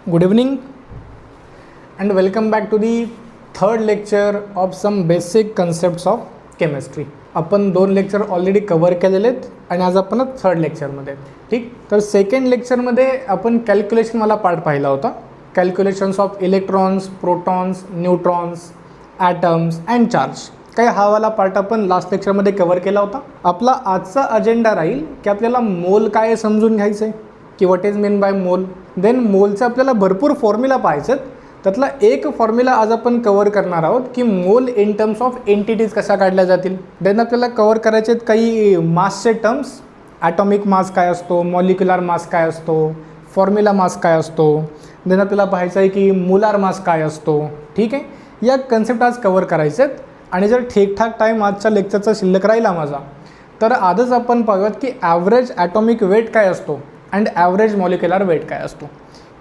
Good evening and welcome back to the third lecture of some basic concepts of chemistry. आपण 2 lecture already cover केलेले आहेत आणि आज आपण थर्ड लेक्चरमध्ये ठीक. तर सेकंड लेक्चरमध्ये आपण कॅल्क्युलेशनवाला पार्ट पाहिला होता. Calculations of electrons, protons, neutrons, atoms and charge. काही हा वाला पार्ट आपण लास्ट लेक्चरमध्ये कवर केला होता. आपला आजचा अजेंडा राहील की आपल्याला मोल काय समजून घ्यायचं आहे की what is mean by mole. Then मोलचं आपल्याला भरपूर फॉर्म्युला पाहायचं. त्यातला एक फॉर्म्युला आज आपण कवर करणार आहोत की मोल इन टर्म्स ऑफ एंटिटीज कशा काढल्या जातील. देन आपल्याला कवर करायचे आहेत काही मासचे टर्म्स. ॲटॉमिक मास काय असतो, मॉलिक्युलर मास काय असतो, फॉर्म्युला मास काय असतो. देन आपल्याला पाहायचं आहे की मोलार मास काय असतो. ठीक आहे, या कन्सेप्ट आज कवर करायचे आहेत. आणि जर ठीकठाक टाईम आजच्या लेक्चरचा शिल्लक राहिला माझा तर आजच आपण पाहूयात की ॲव्हरेज ॲटॉमिक वेट काय असतो अँड ॲव्हरेज मॉलिक्युलर वेट काय असतो.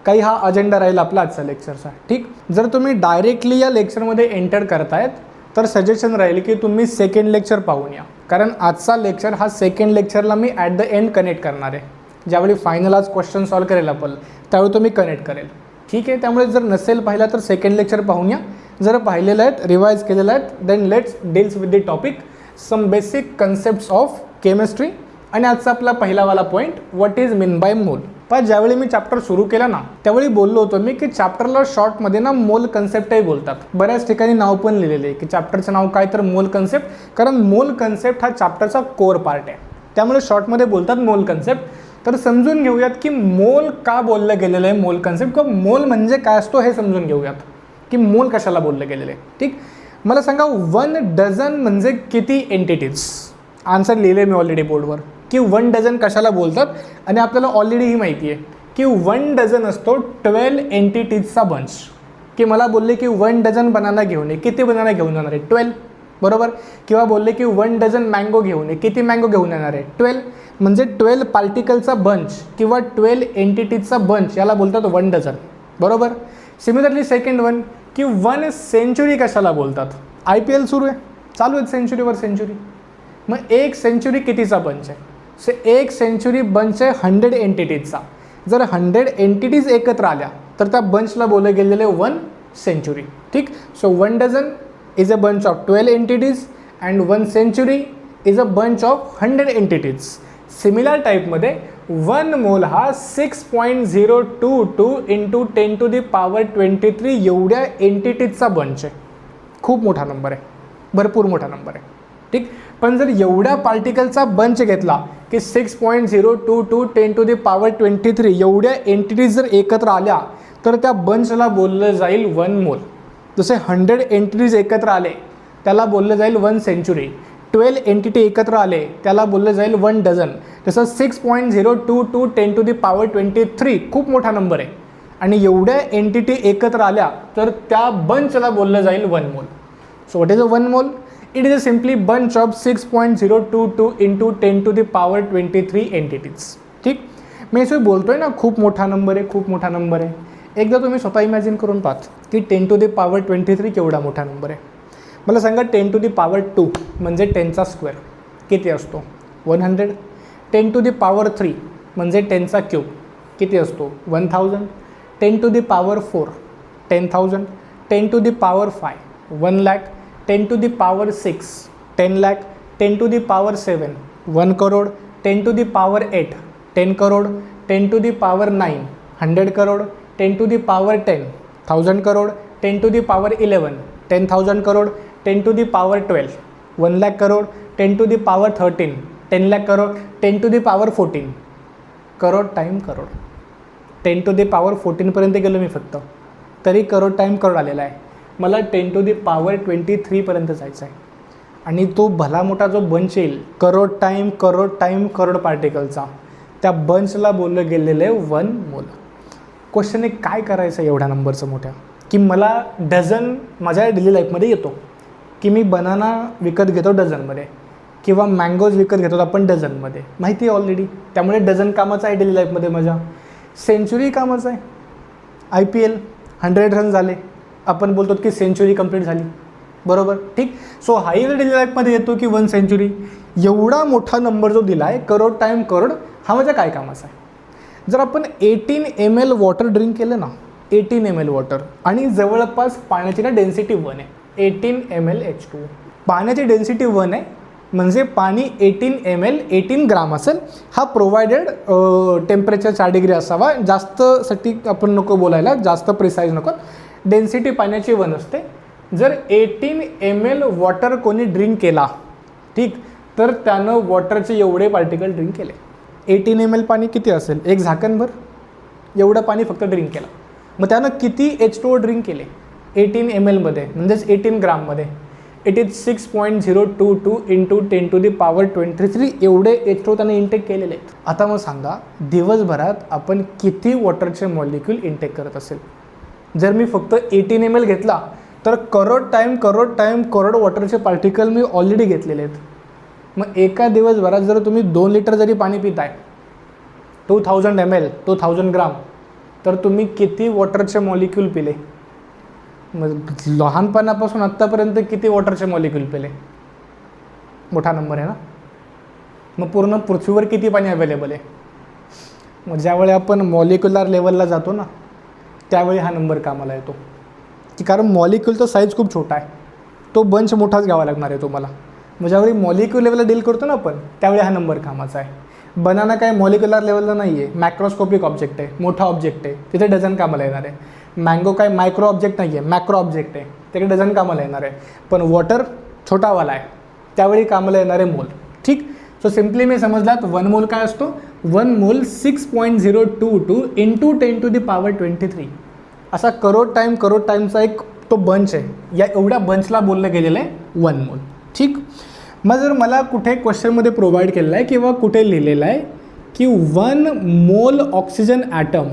काही हा अजेंडा राहील आपला आजचा लेक्चरचा. ठीक, जर तुम्ही डायरेक्टली या लेक्चरमध्ये एंटर करतायत तर सजेशन राहील की तुम्ही सेकंड लेक्चर पाहून या. कारण आजचा लेक्चर हा सेकंड लेक्चरला मी ॲट द एंड कनेक्ट करणार आहे. ज्यावेळी फायनल आज क्वेश्चन सॉल्व करेल आपण त्यावेळी तुम्ही कनेक्ट करेल. ठीक आहे, त्यामुळे जर नसेल पाहिला तर सेकंड लेक्चर पाहून या. जर पाहिलेलं आहेत, रिवाइज केलेलं आहेत, then let's deals with the topic some basic concepts of chemistry. आणि आजचा आपला पहिलावाला point what is mean by mole. पण ज्यावेळी मी चॅप्टर सुरू केला ना त्यावेळी बोललो होतो मी की चॅप्टरला शॉर्टमध्ये ना मोल कन्सेप्टही बोलतात. बऱ्याच ठिकाणी नाव पण लिहिलेले आहे की चॅप्टरचं नाव काय तर मोल कन्सेप्ट. कारण मोल कन्सेप्ट हा चॅप्टरचा कोर पार्ट आहे, त्यामुळे शॉर्टमध्ये बोलतात मोल कन्सेप्ट. तर समजून घेऊयात की मोल का बोललं गेलेलं आहे, मोल कन्सेप्ट किंवा मोल म्हणजे काय असतो हे समजून घेऊयात की मोल कशाला बोललं गेलेलं आहे. ठीक, मला सांगा 1 डझन म्हणजे किती एंटिटीज. आन्सर लिहिले मी ऑलरेडी बोर्डवर की 1 डझन कशाला बोलतात. आणि आपल्याला ऑलरेडी ही माहिती आहे की 1 डझन असतो 12 एंटिटीजचा बंच. की मला बोलले की 1 डझन बनाना घेऊन ये, किती बनाना घेऊन येणार आहे 12 बरोबर. किंवा बोलले की 1 डझन मँगो घेऊन ये, किती मँगो घेऊन येणार आहे 12. म्हणजे 12 पार्टिकलचा बंच किंवा 12 एंटिटीजचा बंच याला बोलतात 1 डझन बरोबर. सिमिलरली सेकंड वन की 1 सेंचुरी कशाला बोलतात. IPL सुरू आहे, चालू आहे सेंचुरीवर सेंचुरी. मग 1 सेंचुरी कितीचा बंच आहे. सो 1 सेंचुरी बंच आहे 100 एंटिटीजचा. जर 100 एंटिटीज एकत्र आल्या तर त्या बंचला बोलले गेलेले 1 सेंचुरी. ठीक, so 1 dozen is a bunch of 12 entities and 1 century is a bunch of 100 entities. Similar टाईपमध्ये 1 मोल हा 6.022 इंटू 10⁻23 एवढ्या एंटिटीजचा बंच आहे. खूप मोठा नंबर आहे, भरपूर मोठा नंबर आहे. ठीक, पण जर एवढ्या पार्टिकलचा बंच घेतला की 6.022 10⁻23 एवढ्या एंटिटीज जर एकत्र आल्या तर त्या बंचला बोललं जाईल 1 मोल. जसे 100 एंटिटीज एकत्र आले त्याला बोललं जाईल 1 सेंचुरी. 12 एंटिटी एकत्र आले त्याला बोललं जाईल 1 डझन. तसं 6.022 10⁻23 खूप मोठा नंबर आहे. आणि एवढ्या एंटिटी एकत्र आल्या तर त्या बंचला बोललं जाईल 1 मोल. सो व्हॉट इज अ 1 मोल. It is a simply bunch of 6.022 into 10⁻23 entities. ठीक, मी असं बोलतोय ना खूप मोठा नंबर आहे, खूप मोठा नंबर आहे. एकदा तुम्ही स्वतः इमॅजिन करून पाहत की 10⁻23 केवढा मोठा नंबर आहे. मला सांगा 10⁻2 म्हणजे 10चा स्क्वेअर किती असतो 100. 10⁻3 म्हणजे 10चा क्यूब किती असतो 1000. 10⁻4 10,000. 10⁻5 1 lakh. 10⁻6 10 lakh. 10⁻7 1 crore. 10⁻8 10 crore. 10⁻9 100 crore. 10⁻10 1000 crore. 10⁻11 10,000 crore. 10⁻12 1 lakh crore. 10⁻13 10 lakh crore. 10⁻14 crore time crore. 10⁻14 पर्यंत गेलो मी फक्त तरी करोड टाईम करोड आलेला आहे. मला 10⁻23 पर्यंत जायचं आहे. आणि तो भला मोठा जो बंच येईल करोड टाईम करोड पार्टिकलचा त्या बंचला बोललं गेलेलं आहे 1 मोल. क्वेश्चन आहे काय करायचं एवढ्या नंबरचं मोठ्या. की मला डझन माझ्या डेली लाईफमध्ये येतो की मी बनाना विकत घेतो डझनमध्ये किंवा मँगोज विकत घेतो आपण डझनमध्ये, माहिती आहे ऑलरेडी. त्यामुळे डझन कामाचं आहे डेली लाईफमध्ये माझ्या. सेंचुरी कामाचं आहे. IPL 100 रन झाले आपण बोलतो की सेंचुरी कंप्लीट झाली बरोबर. ठीक, सो हाही डेली लाईफमध्ये येतो की 1 सेंचुरी. एवढा मोठा नंबर जो दिला आहे करोड टाईम करोड हा माझ्या काय कामाचा आहे. जर आपण 18 ml वॉटर ड्रिंक केलं ना 18 ml वॉटर आणि जवळपास पाण्याची ना डेन्सिटी 1 आहे, 18 ml H2O. पाण्याची डेन्सिटी 1 आहे म्हणजे पाणी 18 ml 18 ग्राम असेल. हा प्रोव्हायडेड टेम्परेचर 4 डिग्री असावा. जास्तसाठी आपण नको बोलायला, जास्त प्रिसाईज नको. डेन्सिटी पाण्याची 1 असते. जर 18 ml वॉटर कोणी ड्रिंक केला, ठीक, तर त्यानं वॉटरचे एवढे पार्टिकल ड्रिंक केले. 18 ml पाणी किती असेल, एक झाकणभर एवढं पाणी फक्त ड्रिंक केलं. मग त्यानं किती H2O ड्रिंक केले 18 mlमध्ये, म्हणजेच 18 ग्राममध्ये. इट इज 6.022 इंटू 10⁻23 एवढे H2O त्याने इंटेक केलेले आहेत. आता मग सांगा, दिवसभरात आपण किती वॉटरचे मॉलिक्यूल इंटेक करत असेल. जर मी फक्त 18 ml घेतला तर करोड वॉटरचे पार्टिकल मी ऑलरेडी घेतलेले आहेत. मग एका दिवसभरात जर तुम्ही 2 लिटर जरी पाणी पिताय, 2000 ml 2000 ग्राम, तर तुम्ही किती वॉटरचे मॉलिक्यूल पिले. मग लहानपणापासून आत्तापर्यंत किती वॉटरचे मॉलिक्यूल पिले, मोठा नंबर आहे ना. मग पूर्ण पृथ्वीवर किती पाणी अवेलेबल आहे. मग ज्यावेळी आपण मॉलिक्युलर लेवलला जातो ना, त्यावेळी हा नंबर कामाला येतो. की कारण मॉलिक्यूलचा साईज खूप छोटा आहे, तो बंच मोठाच घ्यावा लागणार आहे तुम्हाला. मग ज्यावेळी मॉलिक्यूल लेवलला डील करतो ना आपण, त्यावेळी हा नंबर कामाचा आहे. बनाना काय मॉलिक्युलर लेवलला नाही आहे, मॅक्रोस्कोपिक ऑब्जेक्ट आहे, मोठा ऑब्जेक्ट आहे, तिथे डझन कामाला येणार आहे. मँगो काय मायक्रो ऑब्जेक्ट नाही आहे, मॅक्रो ऑब्जेक्ट आहे, तिकडे डझन कामाला येणार आहे. पण वॉटर छोटावाला आहे, त्यावेळी कामाला येणार आहे मोल. ठीक. सो सिम्पली मी समजलात 1 मोल काय असतो. 1 मोल 6.022 इंटू 10⁻23 असा करोड टाईमचा एक तो बंच आहे. या एवढ्या बंचला बोललं गेलेलं आहे 1 मोल. ठीक. मग जर मला कुठे क्वेश्चनमध्ये प्रोव्हाइड केलेलं आहे किंवा कुठे लिहिलेलं आहे की 1 mole oxygen item,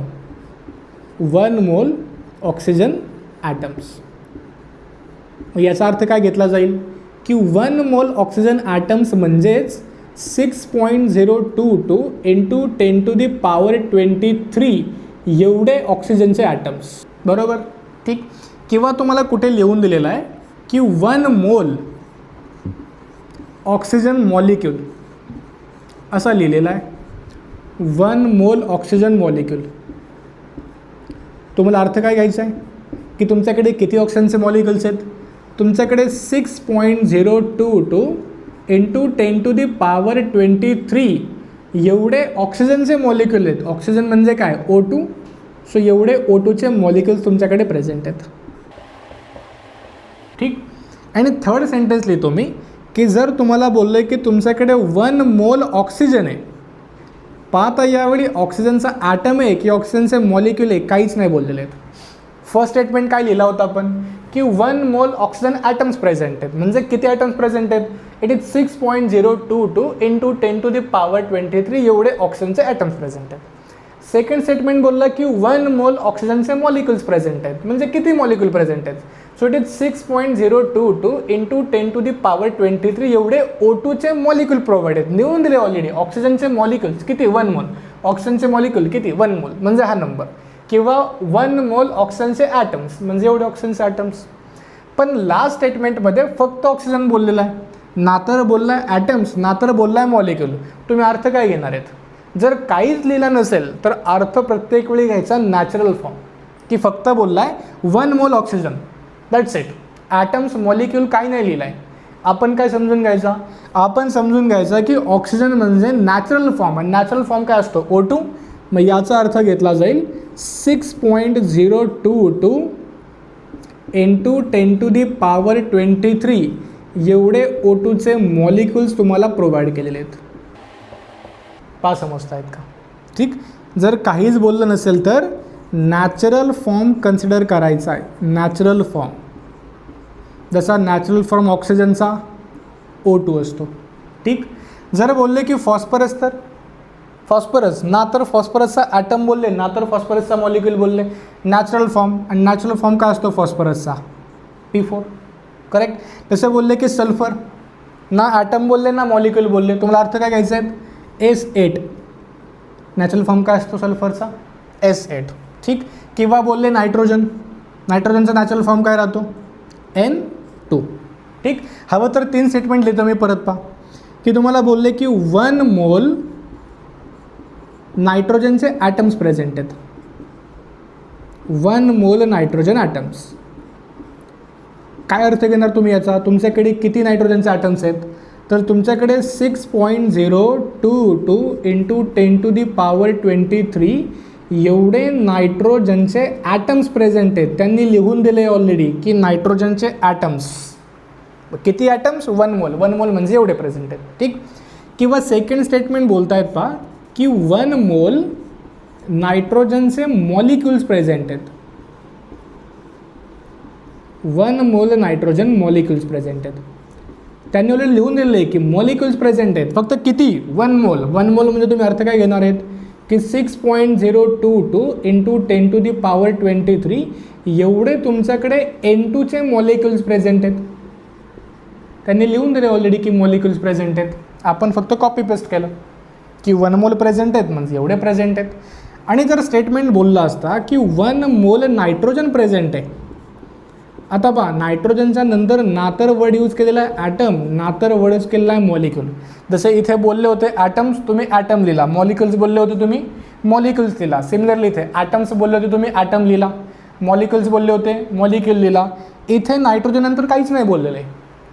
1 mole oxygen atoms, याचा अर्थ काय घेतला जाईल की 1 मोल ऑक्सिजन ॲटम्स म्हणजेच 6.022 इंटू 10⁻23 एवढे ऑक्सिजनचे ॲटम्स. बरोबर. ठीक. किंवा तुम्हाला कुठे लिहून दिलेलं आहे की 1 मोल ऑक्सिजन मॉलिक्यूल असा लिहिलेला आहे. 1 मोल ऑक्सिजन मॉलिक्यूल. तुम्हाला अर्थ काय घ्यायचा आहे की तुमच्याकडे किती ऑक्सिजनचे मॉलिक्युल्स आहेत. तुमच्याकडे 6.022 इंटू 10⁻23 एवढे ऑक्सिजनचे मॉलिक्यूल आहेत. ऑक्सिजन म्हणजे काय, O2. सो एवढे O2चे मॉलिक्युल्स तुमच्याकडे प्रेझेंट आहेत. ठीक. आणि थर्ड सेंटेन्स लिहितो मी की जर तुम्हाला बोललं की तुमच्याकडे 1 मोल ऑक्सिजन आहे, पाहता यावेळी ऑक्सिजनचा ॲटम आहे की ऑक्सिजनचे मॉलिक्यूल आहे, काहीच नाही बोललेले आहेत. फर्स्ट स्टेटमेंट काय लिहिला होता आपण की 1 मोल ऑक्सिजन ॲटम्स प्रेझेंट आहेत, म्हणजे किती ॲटम्स प्रेझेंट आहेत. इट इज 6.022 इंटू 10⁻23 एवढे ऑक्सिजनचे ॲटम्स प्रेझेंट आहेत. सेकंड स्टेटमेंट बोलला की 1 मोल ऑक्सिजनचे मॉलिक्युल्स प्रेझेंट आहेत, म्हणजे किती मॉलिक्यूल प्रेझेंट आहेत. सो इट इज 6.022 इंटू 10⁻23 एवढे O2चे मॉलिक्यूल प्रोव्हाइड आहेत. लिहून दिले ऑलरेडी. ऑक्सिजनचे मॉलिक्युल्स किती, 1 मोल. ऑक्सिजनचे मॉलिक्यूल किती, 1 मोल, म्हणजे हा नंबर. किंवा 1 मोल ऑक्सिजनचे ॲटम्स म्हणजे एवढे ऑक्सिजनचे ॲटम्स. पण लास्ट स्टेटमेंटमध्ये फक्त ऑक्सिजन बोललेला आहे, ना तर बोलला आहे ॲटम्स, ना तर बोलला आहे मॉलिक्यूल. तुम्ही अर्थ काय घेणार आहेत. जर काहीच लिहिलं नसेल तर अर्थ प्रत्येक वेळी घ्यायचा नॅचरल फॉर्म, की फक्त बोलला आहे 1 mole oxygen, that's it. Atoms molecule काही नाही लिहिलं आहे. आपण काय समजून घ्यायचा, आपण समजून घ्यायचा की ऑक्सिजन म्हणजे नॅचरल फॉर्म, आणि नॅचरल फॉर्म काय असतो, O2. मग याचा अर्थ घेतला जाईल 6.022 इंटू 10⁻23 एवढे O2चे मॉलिक्युल्स तुम्हाला प्रोव्हाइड केलेले आहेत. समजता आहेत का. ठीक. जर काहीच बोललं नसेल तर नॅचरल फॉर्म कन्सिडर करायचा आहे. नॅचरल फॉर्म जसा नॅचरल फॉर्म ऑक्सिजनचा O2 असतो. ठीक. जर बोलले की फॉस्फरस, तर फॉस्फरस ना तर फॉस्फरसचा ॲटम बोलले, ना तर फॉस्फरसचा मॉलिक्यूल बोलले. नॅचरल फॉर्म, आणि नॅचरल फॉर्म काय असतो फॉस्फरसचा, P4. करेक्ट. तसे बोलले की सल्फर, ना ॲटम बोलले ना मॉलिक्यूल बोलले. तुम्हाला अर्थ काय घ्यायचा आहे, S8. नॅचरल फॉर्म काय असतो सल्फरचा, S8. ठीक. किंवा बोलले नायट्रोजन, नायट्रोजनचा नॅचरल फॉर्म काय राहतो, N2. ठीक. हवं तर 3 स्टेटमेंट लिहितो मी, परत पहा की तुम्हाला बोलले की 1 मोल नायट्रोजनचे ॲटम्स प्रेझेंट आहेत. 1 मोल नायट्रोजन ॲटम्स. काय अर्थ घेणार तुम्ही याचा? तुमच्याकडे किती नायट्रोजनचे ॲटम्स आहेत? तर तुमच्याकडे 6.022 इंटू 10⁻23 एवढे नायट्रोजनचे ॲटम्स प्रेझेंट आहेत. त्यांनी लिहून दिले ऑलरेडी की नायट्रोजनचे ॲटम्स किती ॲटम्स? 1 मोल. 1 मोल म्हणजे एवढे प्रेझेंट आहेत. ठीक. किंवा सेकंड स्टेटमेंट बोलतायत पहा की 1 मोल नायट्रोजनचे मॉलिक्युल्स प्रेझेंट आहेत. 1 मोल नायट्रोजन मॉलिक्युल्स प्रेझेंट आहेत. त्यांनी ऑलरेडी लिहून दिलेलं आहे की मॉलिक्युल्स प्रेझेंट आहेत. फक्त किती? 1 मोल. 1 मोल म्हणजे तुम्ही अर्थ काय घेणार आहेत की 6.022 इंटू 10⁻23 एवढे तुमच्याकडे N2चे मॉलिक्युल्स प्रेझेंट आहेत. त्यांनी लिहून दिले ऑलरेडी की मॉलिक्युल्स प्रेझेंट आहेत. आपण फक्त कॉपी पेस्ट केलं की 1 मोल प्रेझेंट आहेत म्हणजे एवढे प्रेझेंट आहेत. आणि जर स्टेटमेंट बोलला असता की 1 मोल नायट्रोजन प्रेझेंट आहे. आता पहा, नायट्रोजनच्या नंतर ना तर वर्ड यूज केलेला आहे ॲटम, ना तर वर्ड यूज केलेला आहे मॉलिक्युल. जसे इथे बोलले होते ॲटम्स, तुम्ही ॲटम लिहिला. मॉलिक्युल्स बोलले होते तुम्ही मॉलिक्युल्स लिहिला. सिमिलरली इथे ॲटम्स बोलले होते तुम्ही ॲटम लिहिला. मॉलिक्युल्स बोलले होते मॉलिक्युल लिहिला. इथे नायट्रोजन नंतर काहीच नाही बोललेलं आहे.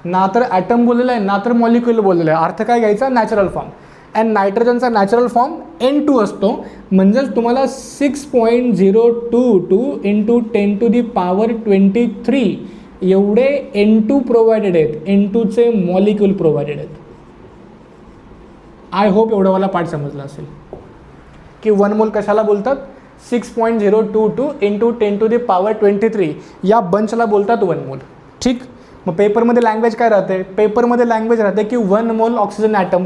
ना तर ॲटम बोललेलं आहे ना तर मॉलिक्युल बोललेलं आहे. अर्थ काय घ्यायचा? Natural form. अँड नायट्रोजनचा नॅचरल फॉर्म N2 असतो. म्हणजेच तुम्हाला 6.022 इंटू 10⁻23 एवढे N2 प्रोव्हाइडेड आहेत. N2चे मॉलिक्युल प्रोव्हाइडेड आहेत. आय होप एवढं मला पाठ समजलं असेल की 1 मोल कशाला बोलतात? 6.022 इंटू 10⁻23 या बंचला बोलतात 1 मोल. ठीक. मग पेपरमध्ये लँग्वेज काय राहते? पेपरमध्ये लँग्वेज राहते की 1 मोल ऑक्सिजन ॲटम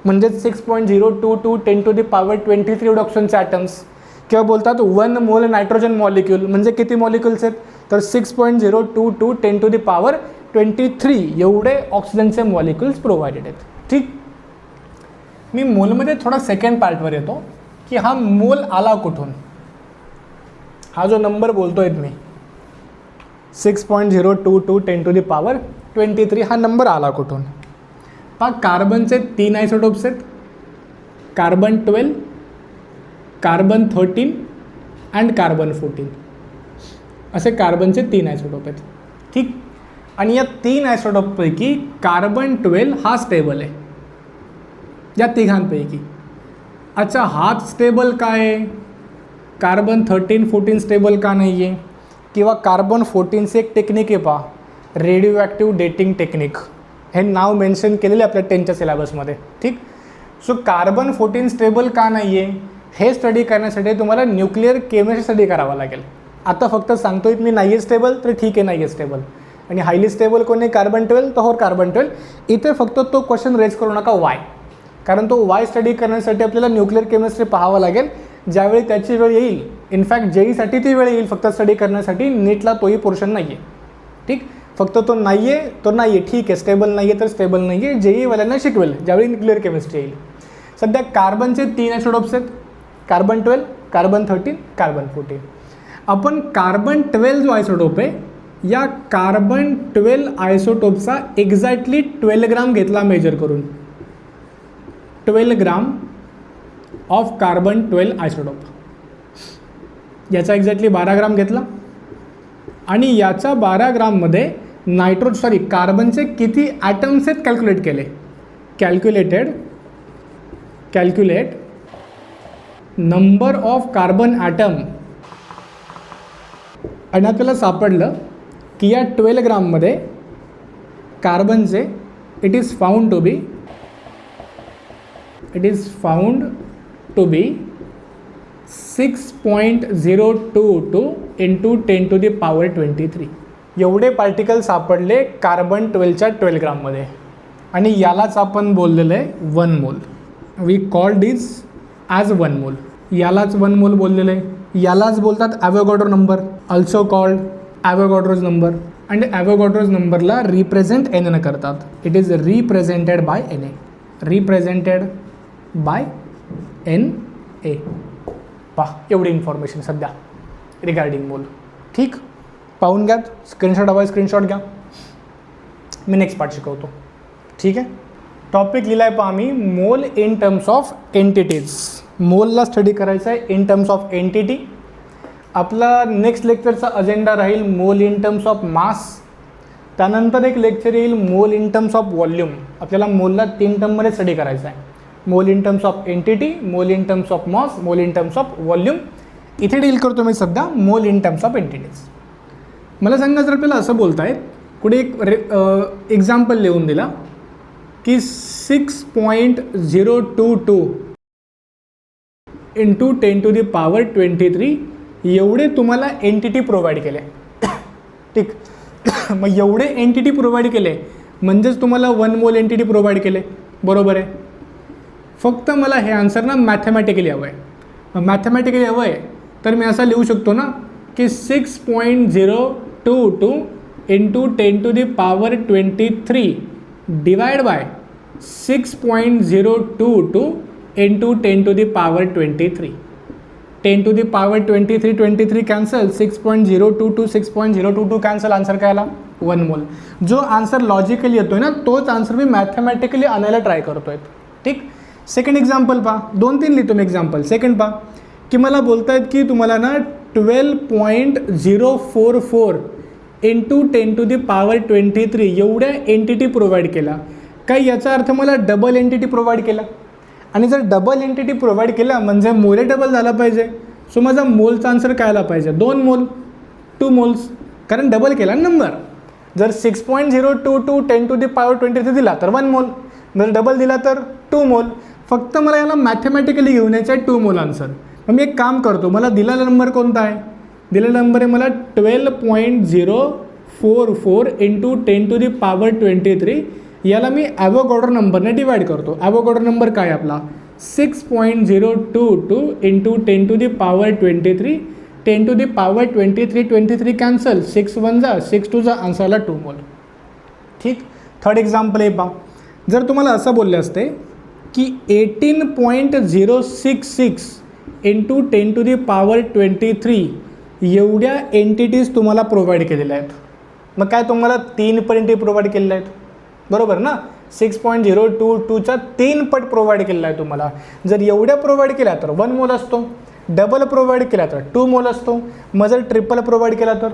म्हणजे 6.022 10⁻23 एवढे ऑक्सिजनचे ॲटम्स. किंवा बोलतात 1 मोल नायट्रोजन मॉलिक्युल म्हणजे किती मॉलिक्युल्स आहेत? तर 6.022 10⁻23 एवढे ऑक्सिजनचे मॉलिक्युल्स प्रोव्हाइडेड आहेत. ठीक. मी मोलमध्ये थोडा सेकंड पार्टवर येतो की हा मोल आला कुठून? हा जो नंबर बोलतो आहे मी 6.022 10⁻23 हा नंबर आला कुठून? पहा, कार्बनचे 3 आयसोटोप्स आहेत. कार्बन 12, कार्बन 13 अँड कार्बन 14 असे कार्बनचे 3 आयसोटोप आहेत. ठीक. आणि या 3 आयसोटोपपैकी कार्बन 12 हा स्टेबल आहे या तिघांपैकी. अच्छा, हाच स्टेबल काय आहे? कार्बन 13, 14 स्टेबल का नाही आहे? किंवा कार्बन 14चे एक टेक्निक आहे पहा, रेडिओ ॲक्टिव्ह डेटिंग टेक्निक. हे नाव मेन्शन केलेले आपल्या 10च्या सिलेबसमध्ये. ठीक. सो कार्बन 14 स्टेबल का नाही आहे हे स्टडी करण्यासाठी तुम्हाला न्यूक्लिअर केमिस्ट्री स्टडी करावा लागेल. आता फक्त सांगतोय मी नाही आहे स्टेबल तर ठीक आहे, नाही आहे स्टेबल. आणि हायली स्टेबल कोणी? कार्बन 12. तर हो कार्बन 12. इथे फक्त तो क्वेश्चन रेज करू नका वाय, कारण तो वाय स्टडी करण्यासाठी आपल्याला न्यूक्लिअर केमिस्ट्री पाहावं लागेल. ज्यावेळी त्याची वेळ येईल, इनफॅक्ट जेईसाठी ती वेळ येईल फक्त स्टडी करण्यासाठी. नीटला तोही पोर्शन नाही आहे. ठीक. फक्त तो नाही आहे तो नाही आहे, ठीक आहे. स्टेबल नाही आहे तर स्टेबल नाही आहे. जेईवाल्यांना शिकवेल ज्यावेळी न्यूक्लिअर केमिस्ट्री येईल. सध्या कार्बनचे 3 आयसोटोप्स आहेत. Carbon 12, carbon 13, carbon 14. आपण कार्बन 12 जो आयसोटोप आहे या कार्बन 12 आयसोटोपचा एक्झॅक्टली 12 ग्राम घेतला मेजर करून. 12 ग्राम ऑफ कार्बन 12 आयसोटोप. याचा एक्झॅक्टली 12 ग्राम घेतला आणि याच्या 12 ग्राममध्ये कार्बनचे किती ॲटम्स आहेत कॅल्क्युलेट केले. Calculate number of carbon atom. आणि आपल्याला सापडलं की या 12 ग्राममध्ये कार्बनचे it is found to be 6.022 into 10⁻23 एवढे पार्टिकल सापडले कार्बन 12च्या 12 ग्राममध्ये. आणि यालाच आपण बोललेलं आहे 1 मोल. वी कॉल्ड इज ॲज 1 मोल. यालाच 1 मोल बोललेलं आहे. यालाच बोलतात Avogadro number, also called Avogadro's number. And Avogadro's नंबरला रिप्रेझेंट एन करतात. It is represented by NA. Represented by NA. पहा, एवढी इन्फॉर्मेशन सध्या रिगार्डिंग मोल. ठीक. पाहून घ्या, स्क्रीनशॉट हवा स्क्रीनशॉट घ्या. मी नेक्स्ट पार्ट शिकवतो. ठीक आहे. टॉपिक लिहिला आहे पहा आम्ही mole in terms of entities. मोलला स्टडी करायचा आहे इन टर्म्स ऑफ एंटिटी. आपला नेक्स्ट लेक्चरचा अजेंडा राहील mole in terms of mass. त्यानंतर एक लेक्चर येईल मोल इन टर्म्स ऑफ व्हॉल्यूम. आपल्याला मोलला 3 टर्ममध्ये स्टडी करायचा आहे. मोल इन टर्म्स ऑफ एंटिटी, मोल इन टर्म्स ऑफ मास, मोल इन टर्म्स ऑफ व्हॉल्यूम. इथे डील करतो मी सध्या मोल इन टर्म्स ऑफ एंटिटीज. मला सांगा, जर आपल्याला असं बोलत आहेत, कुठे एक एक्झाम्पल लिहून दिला की 6.022 इंटू 10⁻23 एवढे तुम्हाला एंटिटी प्रोव्हाइड केले. ठीक, मग एवढे एंटिटी प्रोव्हाइड केले म्हणजेच तुम्हाला 1 मोल एंटिटी प्रोव्हाइड केले, बरोबर आहे. फक्त मला हे आन्सर ना मॅथमॅटिकली हवं आहे. मॅथमॅटिकली हवं आहे तर मी असं लिहू शकतो ना की 6.022 into 10⁻23 divide by 6.022 into 10⁻23. 10⁻23 cancel, 6.022 6.022 cancel, answer काय आला 1 मोल. जो आन्सर लॉजिकली येतोय ना तोच आन्सर मी मॅथमॅटिकली आणायला ट्राय करतोय. ठीक, सेकंड एक्झाम्पल पहा. 2-3 लिहितो मी एक्झाम्पल. सेकंड पहा की मला बोलतायत की तुम्हाला ना 12.044 इंटू 10⁻23 एवढ्या एंटिटी प्रोव्हाइड केला. काय याचा अर्थ मला डबल एंटिटी प्रोव्हाइड केला. आणि जर डबल एंटिटी प्रोव्हाइड केला म्हणजे मोले डबल झाला पाहिजे. सो माझा मोलचा आन्सर काय आला पाहिजे 2 मोल, 2 मोल्स, कारण डबल केला नंबर. जर 6.022 10⁻23 दिला तर 1 मोल, जर डबल दिला तर 2 मोल. फक्त मला याला मॅथमॅटिकली घेऊन यायचं आहे 2 मोल आन्सर. मग मी एक काम करतो, मला दिलेला नंबर कोणता आहे, दिलेला नंबर आहे मला 12.044 इंटू 10⁻23. याला मी ॲव्होगॅड्रो नंबरने डिवाइड करतो. ॲव्होगॅड्रो नंबर काय आपला 6.022 इंटू 10⁻23. 10⁻23 कॅन्सल, 6 1 जा 6 2 जा, आन्सर आला 2 मोल. ठीक, थर्ड एक्झाम्पल आहे पहा. जर तुम्हाला असं बोलले असते की 18.066 इंटू 10⁻23 एवढ्या एंटिटीज तुम्हाला प्रोव्हाइड केलेल्या आहेत. मग काय तुम्हाला 3 पट एंटिटी प्रोव्हाइड केलेल्या आहेत, बरोबर ना. 6.022च्या 3 पट प्रोव्हाइड केलेला आहे तुम्हाला. जर एवढ्या प्रोव्हाइड केल्या तर 1 मोल असतो, डबल प्रोव्हाइड केला तर 2 मोल असतो. मग जर ट्रिपल प्रोव्हाइड केला तर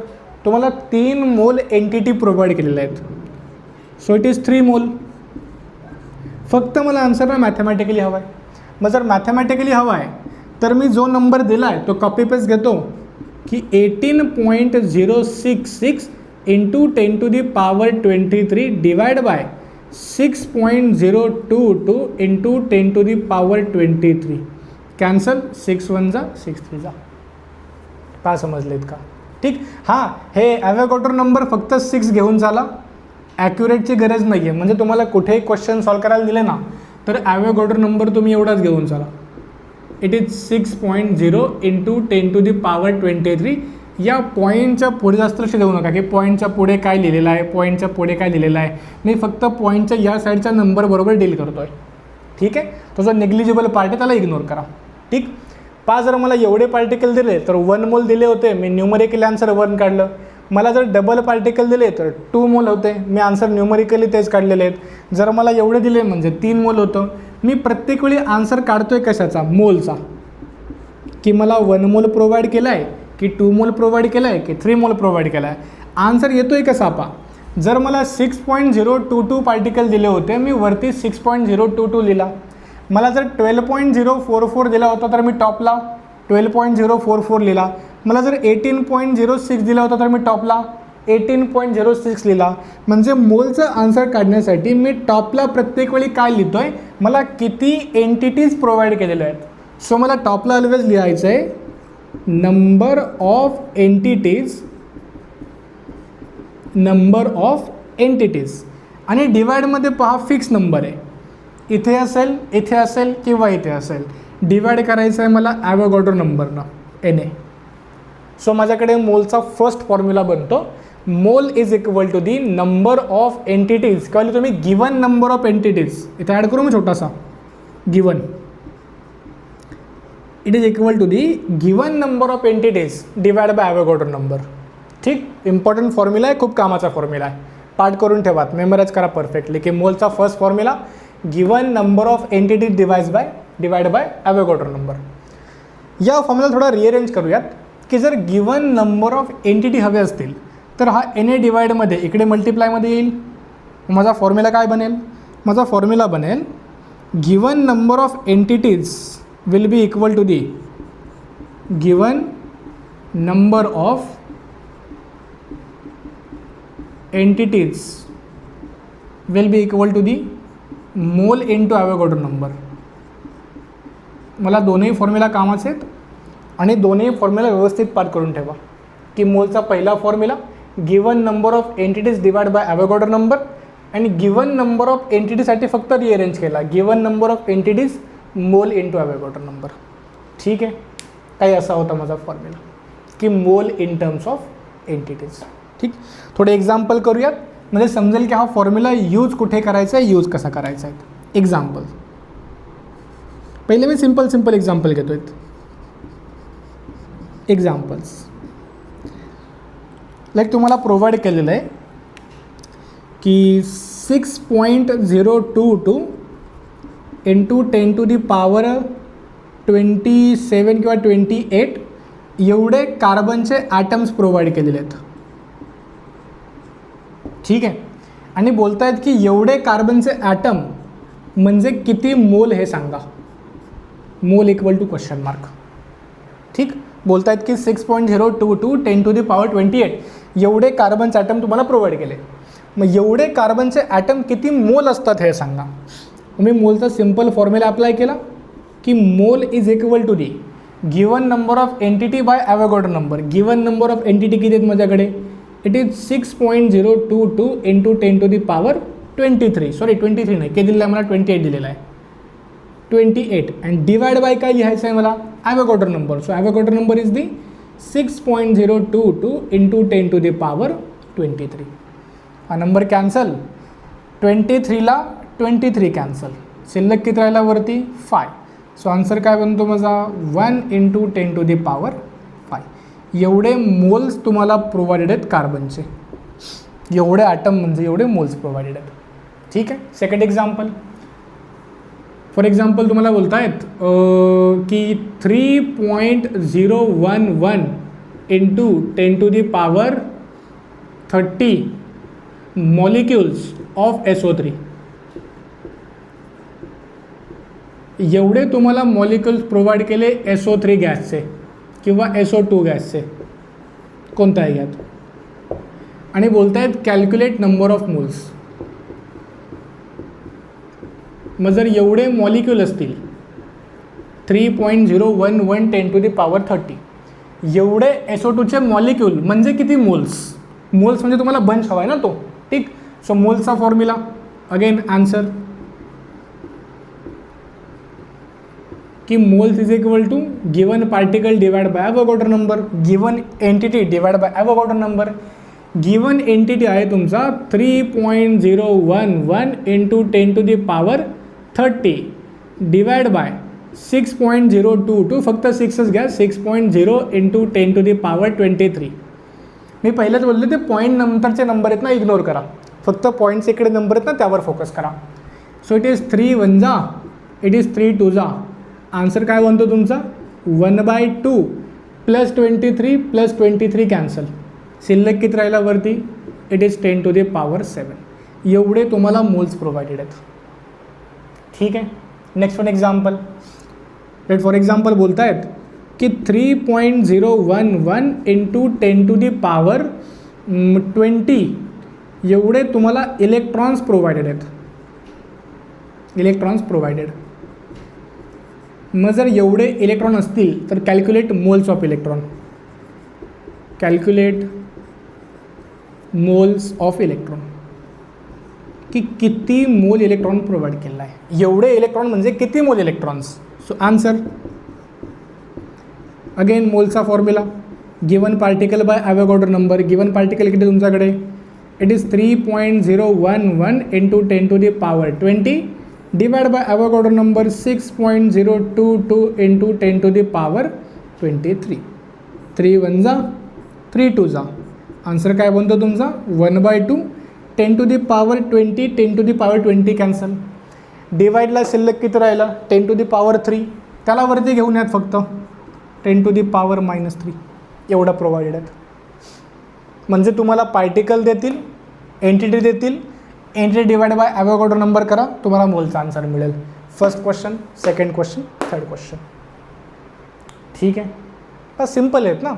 तुम्हाला 3 मोल एंटिटी प्रोव्हाइड केलेल्या आहेत. सो इट इज 3 मोल. फक्त मला आन्सर ना मॅथमॅटिकली हवा आहे. मग जर मॅथमॅटिकली हवा आहे तर मी जो नंबर दिला आहे तो कॉपी पेस्ट घेतो की 18.066 into 10⁻23 divide by 6.022 into 10⁻23 cancel, 6 1 जा 6 3 जा. का समजलेत का? ठीक, हां, हे ॲव्होगॅड्रो नंबर फक्त 6 घेऊन चाला, ॲक्युरेटची गरज नाही आहे. म्हणजे तुम्हाला कुठेही क्वेश्चन सॉल्व करायला दिले ना तर ॲव्होगॅड्रो नंबर तुम्ही एवढाच घेऊन चाला. It is 6.0 into 10⁻23. या पॉईंटच्या पुढे जास्त लक्ष देऊ नका की पॉईंटच्या पुढे काय लिहिलेलं आहे, पॉईंटच्या पुढे काय लिहिलेलं आहे. मी फक्त पॉईंटच्या या साईडच्या नंबरबरोबर डील करतो आहे. ठीक आहे, तो जो नेग्लिजिबल पार्ट आहे त्याला इग्नोर करा. ठीक, 5 जर मला एवढे पार्टिकल दिले तर 1 मोल दिले होते, मी न्यूमरिकली आन्सर 1 काढलं. मला जर डबल पार्टिकल दिले तर 2 मोल होते, मी आन्सर न्यूमरिकली तेच काढलेले आहेत. जर मला एवढे दिले म्हणजे 3 मोल होतं. मी प्रत्येक वेळी आन्सर काढतो आहे कशाचा, मोलचा, की मला 1 मोल प्रोव्हाइड केला आहे की 2 मोल प्रोव्हाइड केला आहे की 3 मोल प्रोव्हाइड केला आहे. आन्सर येतो आहे कसा पा. जर मला 6.022 पार्टिकल दिले होते मी वरती 6.022 लिहिला. मला जर 12.044 दिला होता तर मी टॉपला 12.044 लिहिला. मला जर 18.06 दिला होता तर मी टॉपला 18.06 लिहिला. म्हणजे मोलचं आन्सर काढण्यासाठी मी टॉपला प्रत्येक वेळी काय लिहितो आहे, मला किती एंटिटीज प्रोव्हाइड केलेल्या आहेत. सो मला टॉपला ऑलवेज लिहायचं आहे नंबर ऑफ एंटिटीज आणि डिवाइडमध्ये पहा फिक्स नंबर आहे. इथे असेल किंवा इथे असेल. डिवाइड करायचं आहे मला ॲव्होगॅड्रो नंबरनं NA. सो माझ्याकडे मोलचा फर्स्ट फॉर्म्युला बनतो. Mole is equal to the number of entities. किंवा तुम्ही गिवन नंबर ऑफ एंटिटीज इथे ॲड करू मी छोटासा given. It is equal to the given number of entities divide by Avogadro number. ठीक, important formula आहे, खूप कामाचा फॉर्म्युला आहे. पार्ट करून ठेवा, मेमराईज करा परफेक्टली की मोलचा first formula given number of entities divide by Avogadro number. या फॉर्म्युला थोडा रिअरेंज करूयात की जर गिवन नंबर ऑफ एंटिटी हवे असतील तर हा NA डिवाइडमध्ये इकडे मल्टिप्लायमध्ये येईल. माझा फॉर्म्युला काय बनेल? माझा फॉर्म्युला बनेल given number of entities will be equal to the given number of entities will be equal to the mole into Avogadro number. मला दोनही फॉर्म्युला कामाचे आहेत आणि दोन्ही फॉर्म्युला व्यवस्थित पाठ करून ठेवा की मोलचा पहिला formula given number of entities divide by Avogadro number आणि गिवन नंबर ऑफ एंटिटीसाठी फक्त रिअरेंज केला given number of entities mole into Avogadro number. ठीक आहे, काही असा होता माझा फॉर्म्युला की मोल इन टर्म्स ऑफ एंटिटीज. ठीक, थोडे एक्झाम्पल करूयात म्हणजे समजेल की हा फॉर्म्युला यूज कुठे करायचा आहे, यूज कसा करायचा आहे. एक्झाम्पल पहिले मी सिंपल एक्झाम्पल घेतो आहेत. एक्झाम्पल्स लाईक तुम्हाला प्रोव्हाइड केलेलं आहे की 6.022 इंटू 10 टू दी पॉवर 27 किंवा 28 एवढे कार्बनचे ॲटम्स प्रोव्हाइड केलेले आहेत. ठीक आहे, आणि बोलतायत की एवढे कार्बनचे ॲटम म्हणजे किती मोल हे सांगा. मोल इक्वल टू क्वेश्चन मार्क. ठीक, बोलतायत की 6.022 10 टू दी पॉवर 28 एवढे कार्बनचे ॲटम तुम्हाला प्रोव्हाइड केले. मग एवढे कार्बनचे ॲटम किती मोल असतात हे सांगा. मी मोलचा सिम्पल फॉर्म्युला अप्लाय केला की mole is equal to the given number of entity by Avogadro number. Given number of entity किती आहेत माझ्याकडे? It is 6.022 into 10 to the power 23 नाही, किती दिलेला आहे मला? 28 दिलेला आहे. 28 अँड डिवाइड बाय काय लिहायचं आहे मला? Avogadro number. So Avogadro number is the 6.022 into 10 to the power 23. हा नंबर कॅन्सल. 23ला 23 कॅन्सल. शिल्लक किती राहिला वरती? 5. सो आन्सर काय बनतो माझा? 1 इंटू 10 टू दी पॉवर 5. एवढे मोल्स तुम्हाला प्रोव्हाइडेड आहेत कार्बनचे. एवढे ॲटम म्हणजे एवढे मोल्स प्रोव्हाइडेड आहेत. ठीक आहे, सेकंड एक्झाम्पल. फॉर एक्झाम्पल तुम्हाला बोलत आहेत की 3.011 into 10 to the power 30 molecules of SO3. एवढे तुम्हाला मॉलिक्युल्स प्रोव्हाइड केले SO3 गॅसचे किंवा SO2 गॅसचे, कोणताही घ्यात, आणि बोलतायत कॅल्क्युलेट नंबर ऑफ मोल्स. मग जर एवढे मॉलिक्यूल असतील 3.011 10 टू दी पॉवर 30 एवढे SO2चे मॉलिक्यूल म्हणजे किती मोल्स? मोल्स म्हणजे तुम्हाला बंच हवा आहे ना तो. ठीक, सो मोल्सचा फॉर्म्युला अगेन आन्सर की moles is equal to given particle divide by Avogadro number, given entity divide by Avogadro number. Given entity आहे तुमचा 3.011 into 10 to the power 30 divide by 6.022, फक्त 6च घ्या, 6.0 इंटू 10 टू दी पॉवर 23. मी पहिलेच बोलले ते पॉईंट नंतरचे नंबर आहेत ना, इग्नोर करा. फक्त पॉईंट्स इकडे नंबर आहेत ना त्यावर फोकस करा. सो इट इज 3 1 जा, इट इज 3 2 जा. आन्सर काय बनतो तुमचा? 1/2 प्लस 23 प्लस 23 कॅन्सल. शिल्लक किती राहिला वरती? It is 10 to the power 7. एवढे तुम्हाला मोल्स प्रोव्हाइडेड आहेत. ठीक आहे, next one example. For example बोलतायत की 3.011 इंटू 10 टू दी पॉवर 20 एवढे तुम्हाला इलेक्ट्रॉन्स प्रोव्हाइडेड आहेत. Electrons provided. मग जर एवढे इलेक्ट्रॉन असतील तर calculate moles of electron. Calculate moles of electron की किती मोल इलेक्ट्रॉन प्रोव्हाइड केला आहे. एवढे इलेक्ट्रॉन म्हणजे किती mole electrons. So answer again मोलचा formula given particle by Avogadro number. Given particle किती तुमच्याकडे? It is 3.011 into 10 to the power 20 divide by Avogadro number 6.022 into 10 to the power 23. 3 1 जा, 3 2 जा. आन्सर काय बनतो तुमचा? 1/2 10 to the power 20 10 to the power 20 cancel. डिवाइडला शिल्लक किती राहिला? 10 टू दी पॉवर 3. त्याला वरती घेऊन यात फक्त 10 टू दी पॉवर -3. एवढं प्रोव्हाइडेड आहेत. म्हणजे तुम्हाला पार्टिकल देतील, एंटिटी देतील, entity divide by Avogadro number करा, तुम्हाला मोलचा आन्सर मिळेल. First question, second question, third question. ठीक आहे, बस सिम्पल आहेत ना.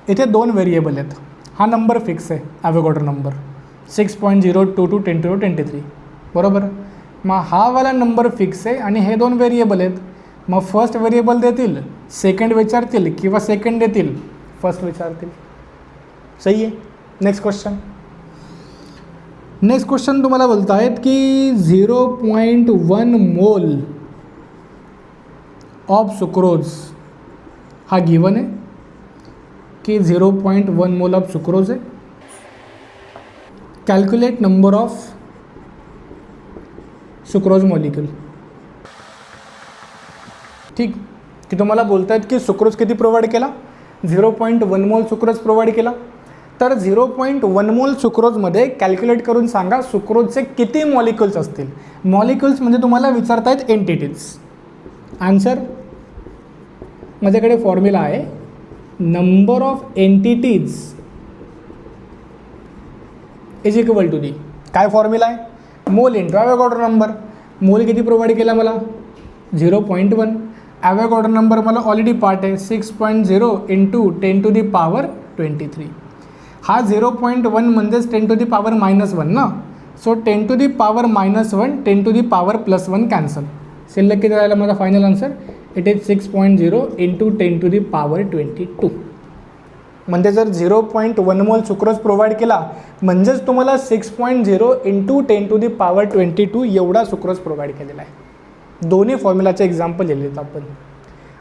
इथे 2 व्हेरिएबल आहेत. हा नंबर फिक्स आहे ॲव्होगॅड्रो नंबर 6.022 बरोबर. मग हा वाला नंबर फिक्स आहे आणि हे 2 व्हेरिएबल आहेत. मग फर्स्ट व्हेरिएबल देतील, सेकंड विचारतील, किंवा सेकंड देतील, फर्स्ट विचारतील. सही आहे. नेक्स्ट क्वेश्चन तुम्हाला बोलत आहेत की 0.1 मोल ऑफ सुक्रोज हा गिवन आहे की 0.1 मोल ऑफ सुक्रोज आहे. Calculate number of sucrose molecule. ठीक, की तुम्हाला बोलत आहेत की सुक्रोज किती प्रोव्हाइड केला, 0.1 मोल सुक्रोज प्रोव्हाइड केला. तर 0.1 मोल सुक्रोजमध्ये कॅल्क्युलेट करून सांगा सुक्रोजचे किती मॉलिक्युल्स असतील. मॉलिक्युल्स म्हणजे तुम्हाला विचारतायत एंटिटीज. आन्सर माझ्याकडे फॉर्म्युला आहे, number of entities is equal to the. काय फॉर्म्युला आहे, मोल इंटू ॲव्होगॅड्रो नंबर. मोल किती प्रोव्हाइड केला मला, 0.1. ॲव्होगॅड्रो नंबर मला ऑलरेडी पार्ट आहे, 6.0 इंटू 10⁻23. हा 0.1 म्हणजेच 10⁻−1 ना. So 10⁻−1 10⁻+1 cancel. शिल्लक किती राहिला माझा final answer, it is 6.0 into 10⁻22. म्हणजे जर 0.1 मोल सुक्रोज प्रोव्हाइड केला म्हणजेच तुम्हाला 6.0 इंटू 10⁻22 एवढा सुक्रोज प्रोव्हाइड केलेला आहे. दोन्ही फॉर्म्युलाचे एक्झाम्पल लिहिलेत आपण.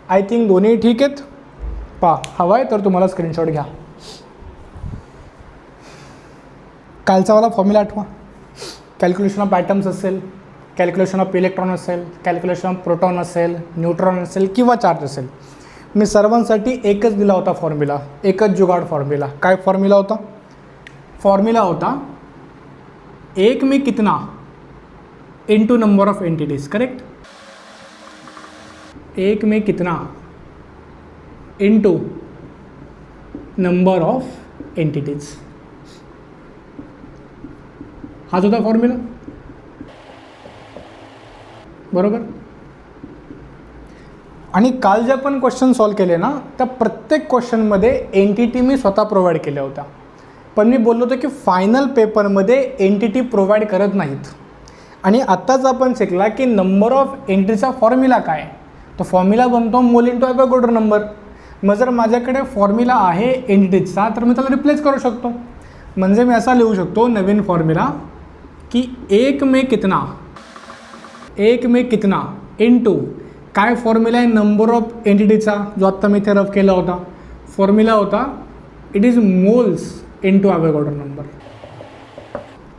आय थिंक दोन्ही ठीक आहेत. हवा आहे तर तुम्हाला स्क्रीनशॉट घ्या. कालचावाला फॉर्म्युला आठवा. कॅल्क्युलेशन ऑफ ॲटम्स असेल, कॅल्क्युलेशन ऑफ इलेक्ट्रॉन असेल, कॅल्क्युलेशन ऑफ प्रोटॉन असेल, न्यूट्रॉन असेल किंवा चार्ज असेल. मी सर्वांसाठी एकच दिला होता फॉर्म्युला, एकच जुगाड फॉर्म्युला. काय फॉर्म्युला होता, फॉर्म्युला होता 1 में कितना into number of entities. Correct, 1 में कितना इंटू नंबर ऑफ एंटिटीज. हाच होता फॉर्म्युला बरोबर. आणि काल जे आपण क्वेश्चन सॉल्व केले ना, त्या प्रत्येक क्वेश्चनमध्ये एंटिटी मी स्वतः प्रोव्हाइड केल्या होत्या. पण मी बोललो होतो की फायनल पेपरमध्ये एंटिटी प्रोव्हाइड करत नाहीत. आणि आत्ताच आपण शिकला की नंबर ऑफ एंट्रीचा फॉर्म्युला काय. तो फॉर्म्युला बनतो मोल इंटू ॲव्होगॅड्रो नंबर. मग जर माझ्याकडे फॉर्म्युला आहे एंटिटीजचा तर मी त्याला रिप्लेस करू शकतो. म्हणजे मी असा लिहू शकतो नवीन फॉर्म्युला की 1 में कितना इंटू काय फॉर्म्युला आहे नंबर ऑफ एंटिटीचा, जो आत्ता मी इथे रफ केला होता. फॉर्म्युला होता it is moles into Avogadro number.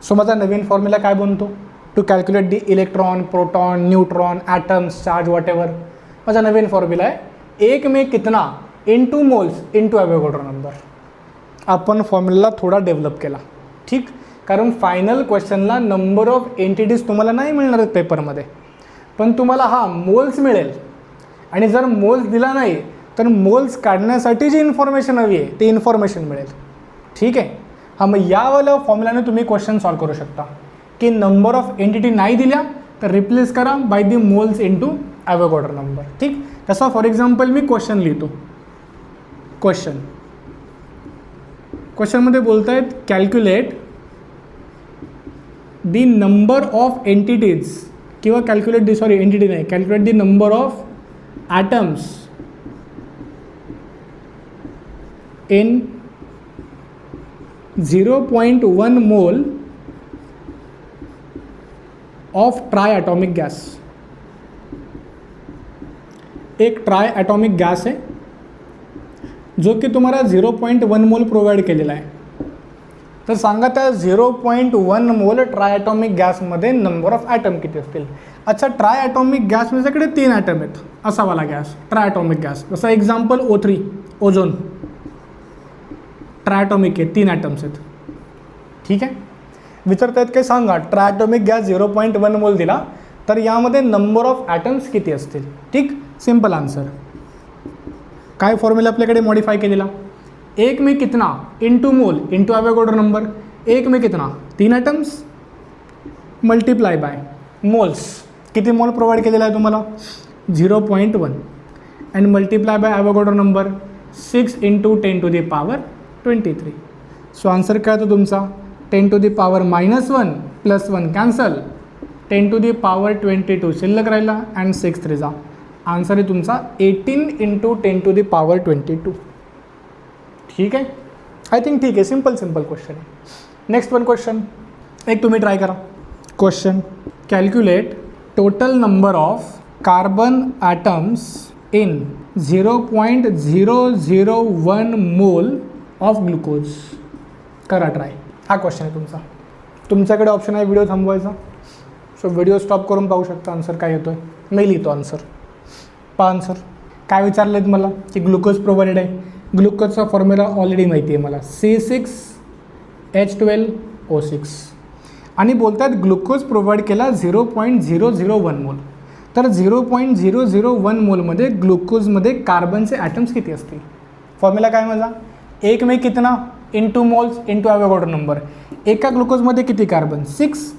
So माझा नवीन फॉर्म्युला काय बनतो, to calculate the electron, proton, neutron, atoms, charge whatever. माझा नवीन फॉर्म्युला आहे 1 में कितना into moles into Avogadro number. आपण फॉर्म्युला थोडा डेव्हलप केला. ठीक, कारण फायनल क्वेश्चनला नंबर ऑफ एंटिटीज तुम्हाला नाही मिळणार आहेत पेपरमध्ये, पण तुम्हाला हा मोल्स मिळेल. आणि जर मोल्स दिला नाही तर मोल्स काढण्यासाठी जी इन्फॉर्मेशन हवी आहे ती इन्फॉर्मेशन मिळेल. ठीक आहे. हां, मग यावाल्या फॉर्म्युलाने तुम्ही क्वेश्चन सॉल्व करू शकता की नंबर ऑफ एंटिटी नाही दिल्या तर रिप्लेस करा by the moles into Avogadro number. ठीक, तसा फॉर एक्झाम्पल मी क्वेश्चन लिहितो. क्वेश्चनमध्ये बोलत आहेत calculate the number of entities, किंवा कॅल्क्युलेट दी एंटिटी नाही, calculate the number of atoms in 0.1 mole of triatomic gas. एक ट्राय ॲटॉमिक गॅस आहे जो की तुम्हाला 0.1 मोल प्रोव्हाइड केलेला आहे. तर सांगा त्या 0.1 मोल ट्राय ॲटॉमिक गॅसमध्ये नंबर ऑफ ॲटम किती असतील. अच्छा, ट्राय ॲटॉमिक गॅस माझ्याकडे 3 ॲटम आहेत असा वाला गॅस, ट्राय ॲटॉमिक गॅस. जसं example O3 ozone try atomic आहे, 3 ॲटम्स आहेत. ठीक आहे. विचारतायत काय, सांगा ट्राय ॲटॉमिक गॅस 0.1 मोल दिला तर यामध्ये नंबर ऑफ ॲटम्स किती असतील. ठीक, सिम्पल आन्सर. काय फॉर्म्युला आपल्याकडे मॉडिफाय केलेला, एक में कितना into mole into Avogadro number, एक में कितना 3 एटम्स मल्टीप्लाई बाय मोल्स, किती मोल प्रोव्हाइड केलेला आहे तुम्हाला 0.1 and multiply by Avogadro number 6 into 10 to the power 23. So answer काय होतो तुमचा 10 to the power -1 plus 1 cancel, 10 to the power 22 शिल्लक राहिला अँड 6 3 जा. आन्सर आहे तुमचा 18 इंटू 10 टू द पॉवर 22. ठीक आहे, आय थिंक ठीक आहे, सिम्पल क्वेश्चन आहे. नेक्स्ट वन क्वेश्चन एक तुम्ही ट्राय करा. Question calculate total number of carbon atoms in 0.001 mole of glucose. करा ट्राय. हा क्वेश्चन आहे तुमचा. तुमच्याकडे ऑप्शन आहे व्हिडिओ थांबवायचा. सो व्हिडिओ स्टॉप करून पाहू शकता आन्सर काय येतो आहे. मी लिहितो आन्सर. पहा आन्सर काय विचारलं आहे मला की ग्लुकोज प्रोव्हाइडेड आहे. ग्लुकोजचा फॉर्म्युला ऑलरेडी माहिती आहे मला C6H12O6 आणि बोलतात ग्लुकोज प्रोव्हाइड केला 0.001 मोल. तर 0.001 मोलमध्ये ग्लुकोजमध्ये कार्बनचे ॲटम्स किती असतील. फॉर्म्युला काय माझा एक में कितना into moles into Avogadro number. एका ग्लुकोजमध्ये किती carbon 6.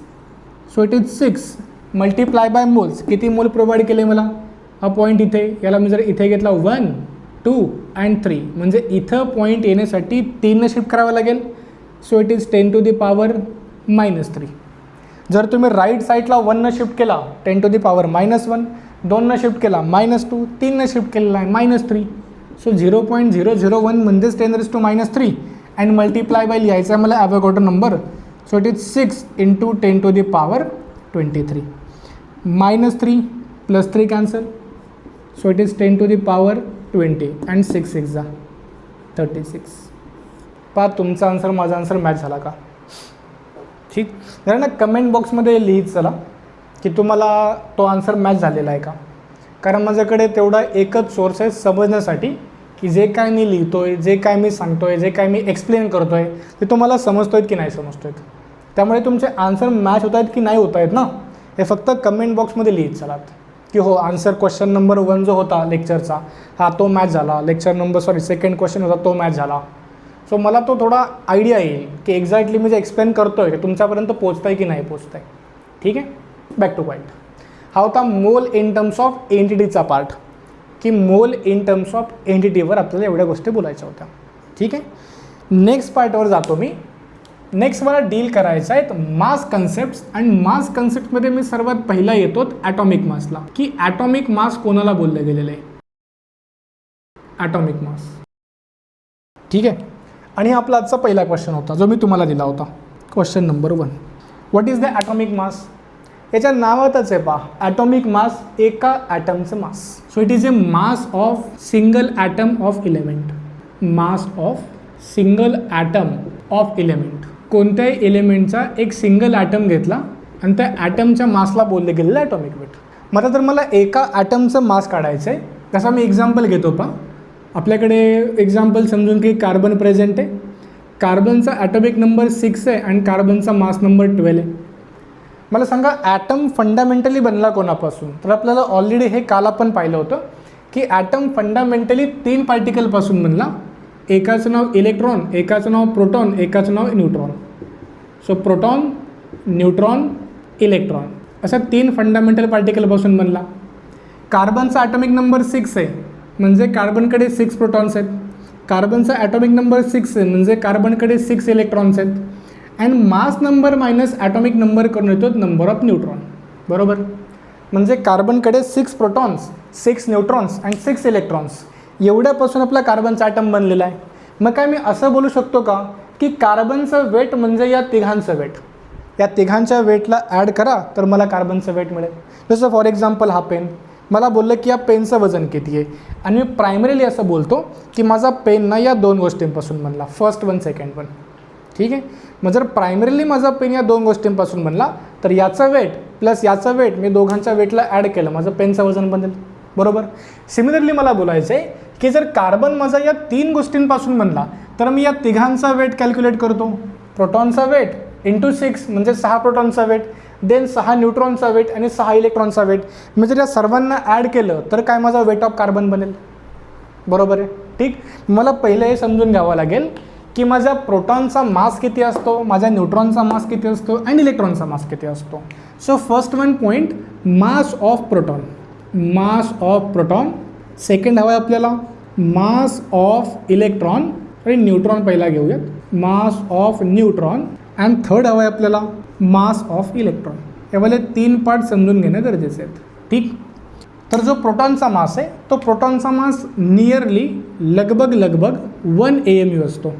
So it is 6 multiply by moles. किती मोल प्रोव्हाइड केले मला हा पॉईंट इथे, याला मी जर इथे घेतला 1 2 अँड 3 म्हणजे इथं पॉईंट येण्यासाठी 3 शिफ्ट करावं लागेल. So it is 10 to the power -3. जर तुम्ही राईट साईडला 1 शिफ्ट केला 10 टू द पॉवर -1, 2 शिफ्ट केला -2, 3 शिफ्ट केलेला आहे -3. सो 0.001 म्हणजेच 10⁻³ अँड मल्टीप्लाय बाय लिहायचा आहे मला Avogadro number. So it is 6 into 10 to the power 23. -3 plus 3 cancel. So it is 10 to the power 20 and 6 6 जा 36. पहा तुमचा आन्सर माझा आन्सर मॅच झाला का. ठीक, जरा ना कमेंट बॉक्समध्ये लिहित चला की तुम्हाला तो आन्सर मॅच झालेला आहे का. कारण माझ्याकडे तेवढा एकच सोर्स आहे समजण्यासाठी की जे काय मी लिहितो आहे, जे काय मी सांगतो आहे, जे काय मी एक्सप्लेन करतो आहे ते तुम्हाला समजतो आहेत की नाही समजतो आहेत. त्यामुळे तुमचे आन्सर मॅच होत आहेत की नाही होत आहेत ना हे फक्त कमेंट बॉक्समध्ये लिहित चलात की हो आन्सर क्वेश्चन नंबर 1 जो होता लेक्चरचा हा तो मॅच झाला. सेकंड क्वेश्चन होता तो मॅच झाला. सो मला तो थोडा आयडिया येईल की एक्झॅक्टली मी जे एक्सप्लेन करतो आहे ते तुमच्यापर्यंत पोचतं आहे की नाही पोचतं आहे. ठीक आहे, बॅक टू पॉईंट. हा होता मोल इन टर्म्स ऑफ एंटिटीचा पार्ट की मोल इन टर्म्स ऑफ एंटिटीवर आपल्याला एवढ्या गोष्टी बोलायच्या होत्या. ठीक आहे, नेक्स्ट पार्टवर जातो मी. नेक्स्ट मला डील करायचं आहेत मास कन्सेप्ट्स अँड मास कन्सेप्टमध्ये मी सर्वात पहिला येतो ॲटॉमिक मासला की ॲटॉमिक मास कोणाला बोललं गेलेलं आहे. Atomic mass. ठीक आहे, आणि हा आपला आजचा पहिला क्वेश्चन होता जो मी तुम्हाला दिला होता. Question number 1 what is the atomic mass. याच्या नावातच आहे पहा ॲटॉमिक मास एका ॲटमचं mass. So it is a mass of single atom of element. Mass of single atom of element. कोणत्याही एलिमेंटचा एक सिंगल ॲटम घेतला आणि त्या ॲटमच्या मासला बोलले गेलेलं ॲटॉमिक वेट. मला तर मला एका ॲटमचं मास काढायचं आहे. तसा मी एक्झाम्पल घेतो पहा. आपल्याकडे एक्झाम्पल समजून की कार्बन प्रेझेंट आहे. कार्बनचा ॲटॉमिक नंबर 6 आहे आणि कार्बनचा मास नंबर 12 आहे. मला सांगा ॲटम फंडामेंटली बनला कोणापासून. तर आपल्याला ऑलरेडी हे काल आपण पाहिलं होतं की ॲटम फंडामेंटली 3 पार्टिकलपासून बनला. एकाचं नाव इलेक्ट्रॉन, एकाचं नाव प्रोटॉन, एकाचं नाव neutron. So proton, neutron, electron अशा 3 फंडामेंटल पार्टिकलपासून बनला. कार्बनचा ॲटॉमिक नंबर 6 आहे म्हणजे कार्बनकडे 6 प्रोटॉन्स आहेत. कार्बनचा ॲटॉमिक नंबर 6 आहे म्हणजे कार्बनकडे 6 इलेक्ट्रॉन्स आहेत. And mass number minus atomic number करून येतो नंबर ऑफ न्यूट्रॉन. बरोबर, म्हणजे कार्बनकडे 6 प्रोटॉन्स, 6 न्यूट्रॉन्स अँड 6 इलेक्ट्रॉन्स एवढ्यापासून आपला कार्बनचा ॲटम बनलेला आहे. मग काय मी असं बोलू शकतो का की कार्बनचं वेट म्हणजे या तिघांचं वेट. या तिघांच्या वेटला ॲड करा तर मला कार्बनचं वेट मिळेल. जसं फॉर एक्झाम्पल हा पेन. मला बोललं की या पेनचं वजन किती आहे आणि मी प्रायमरीली असं बोलतो की माझा पेन ना या 2 गोष्टींपासून बनला, फर्स्ट वन सेकंड वन. ठीक आहे, मग जर प्रायमरीली माझा पेन या 2 गोष्टींपासून बनला तर याचा वेट प्लस याचा वेट मी दोघांच्या वेटला ॲड केलं माझं पेनचं वजन बनेल. बरोबर, सिमिलरली मला बोलायचं आहे की जर कार्बन माझा या 3 गोष्टींपासून बनला तर मी या तिघांचा वेट कॅल्क्युलेट करतो. प्रोटॉनचा वेट इंटू 6 म्हणजे 6 प्रोटॉनचा वेट, देन 6 न्यूट्रॉनचा वेट आणि 6 इलेक्ट्रॉनचा वेट. मी जर या सर्वांना ॲड केलं तर काय माझा वेट ऑफ कार्बन बनेल. बरोबर आहे. ठीक, मला पहिलं हे समजून घ्यावं लागेल की माझ्या प्रोटॉनचा मास किती असतो, माझ्या न्यूट्रॉनचा मास किती असतो आणि इलेक्ट्रॉनचा मास किती असतो. So first one point, mass of proton. Mass of proton. Second हवा आहे आपल्याला मास ऑफ इलेक्ट्रॉन आणि न्यूट्रॉन पहिला घेऊयात, mass of neutron. And third हवा आहे आपल्याला मास ऑफ इलेक्ट्रॉन. यावाले 3 पार्ट समजून घेणं गरजेचे आहेत. ठीक, तर जो प्रोटॉनचा मास आहे तो प्रोटॉनचा मास नियरली लगभग 1 AMU असतो.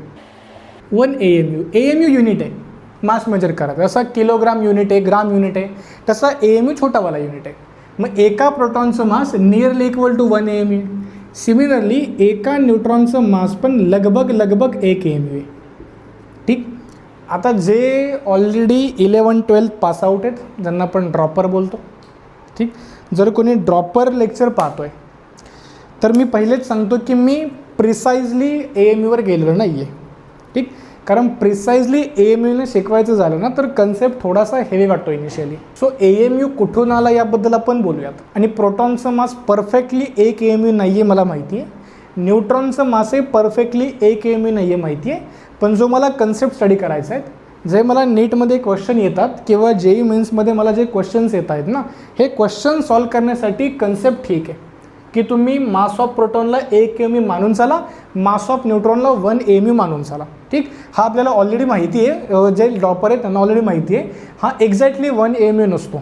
1 AMU. AMU युनिट आहे मास मेजर करायचं. जसा किलोग्राम युनिट आहे, ग्राम युनिट आहे, तसा AMU छोटावाला युनिट आहे. मग एका प्रोटॉनचं mass nearly equal to 1 AMU. Similarly एका न्यूट्रॉनचं मास पण लगभग 1 AMU आहे. ठीक, आता जे ऑलरेडी 11-12 पासआउट आहेत, ज्यांना आपण ड्रॉपर बोलतो. ठीक, जर कोणी ड्रॉपर लेक्चर पाहतो आहे तर मी पहिलेच सांगतो की मी प्रिसाइजली AMUवर गेलेलो नाही आहे. ठीक, कारण प्रिसाइजली AMUने शिकवायचं झालं ना तर कन्सेप्ट थोडासा हेवी वाटतो इनिशियली. सो AMU कुठून आला याबद्दल आपण बोलूयात. आणि प्रोटॉनचं मास परफेक्टली 1 AMU नाही आहे मला माहिती आहे, न्यूट्रॉनचं मासही परफेक्टली 1 AMU नाही आहे माहिती आहे. पण जो मला कन्सेप्ट स्टडी करायचा आहे, जे मला नीटमध्ये क्वेश्चन येतात किंवा JEE मेन्समध्ये मला जे क्वेश्चन्स येत आहेत ना, हे क्वेश्चन सॉल्व करण्यासाठी कन्सेप्ट ठीक आहे की तुम्ही मास ऑफ प्रोटॉनला 1 AMU मानून चाला, मास ऑफ न्यूट्रॉनला 1 AMU मानून चाला. ठीक, हा आपल्याला ऑलरेडी माहिती आहे, जे ड्रॉपर आहे त्यांना ऑलरेडी माहिती आहे. हा एक्झॅक्टली 1 AMU नसतो.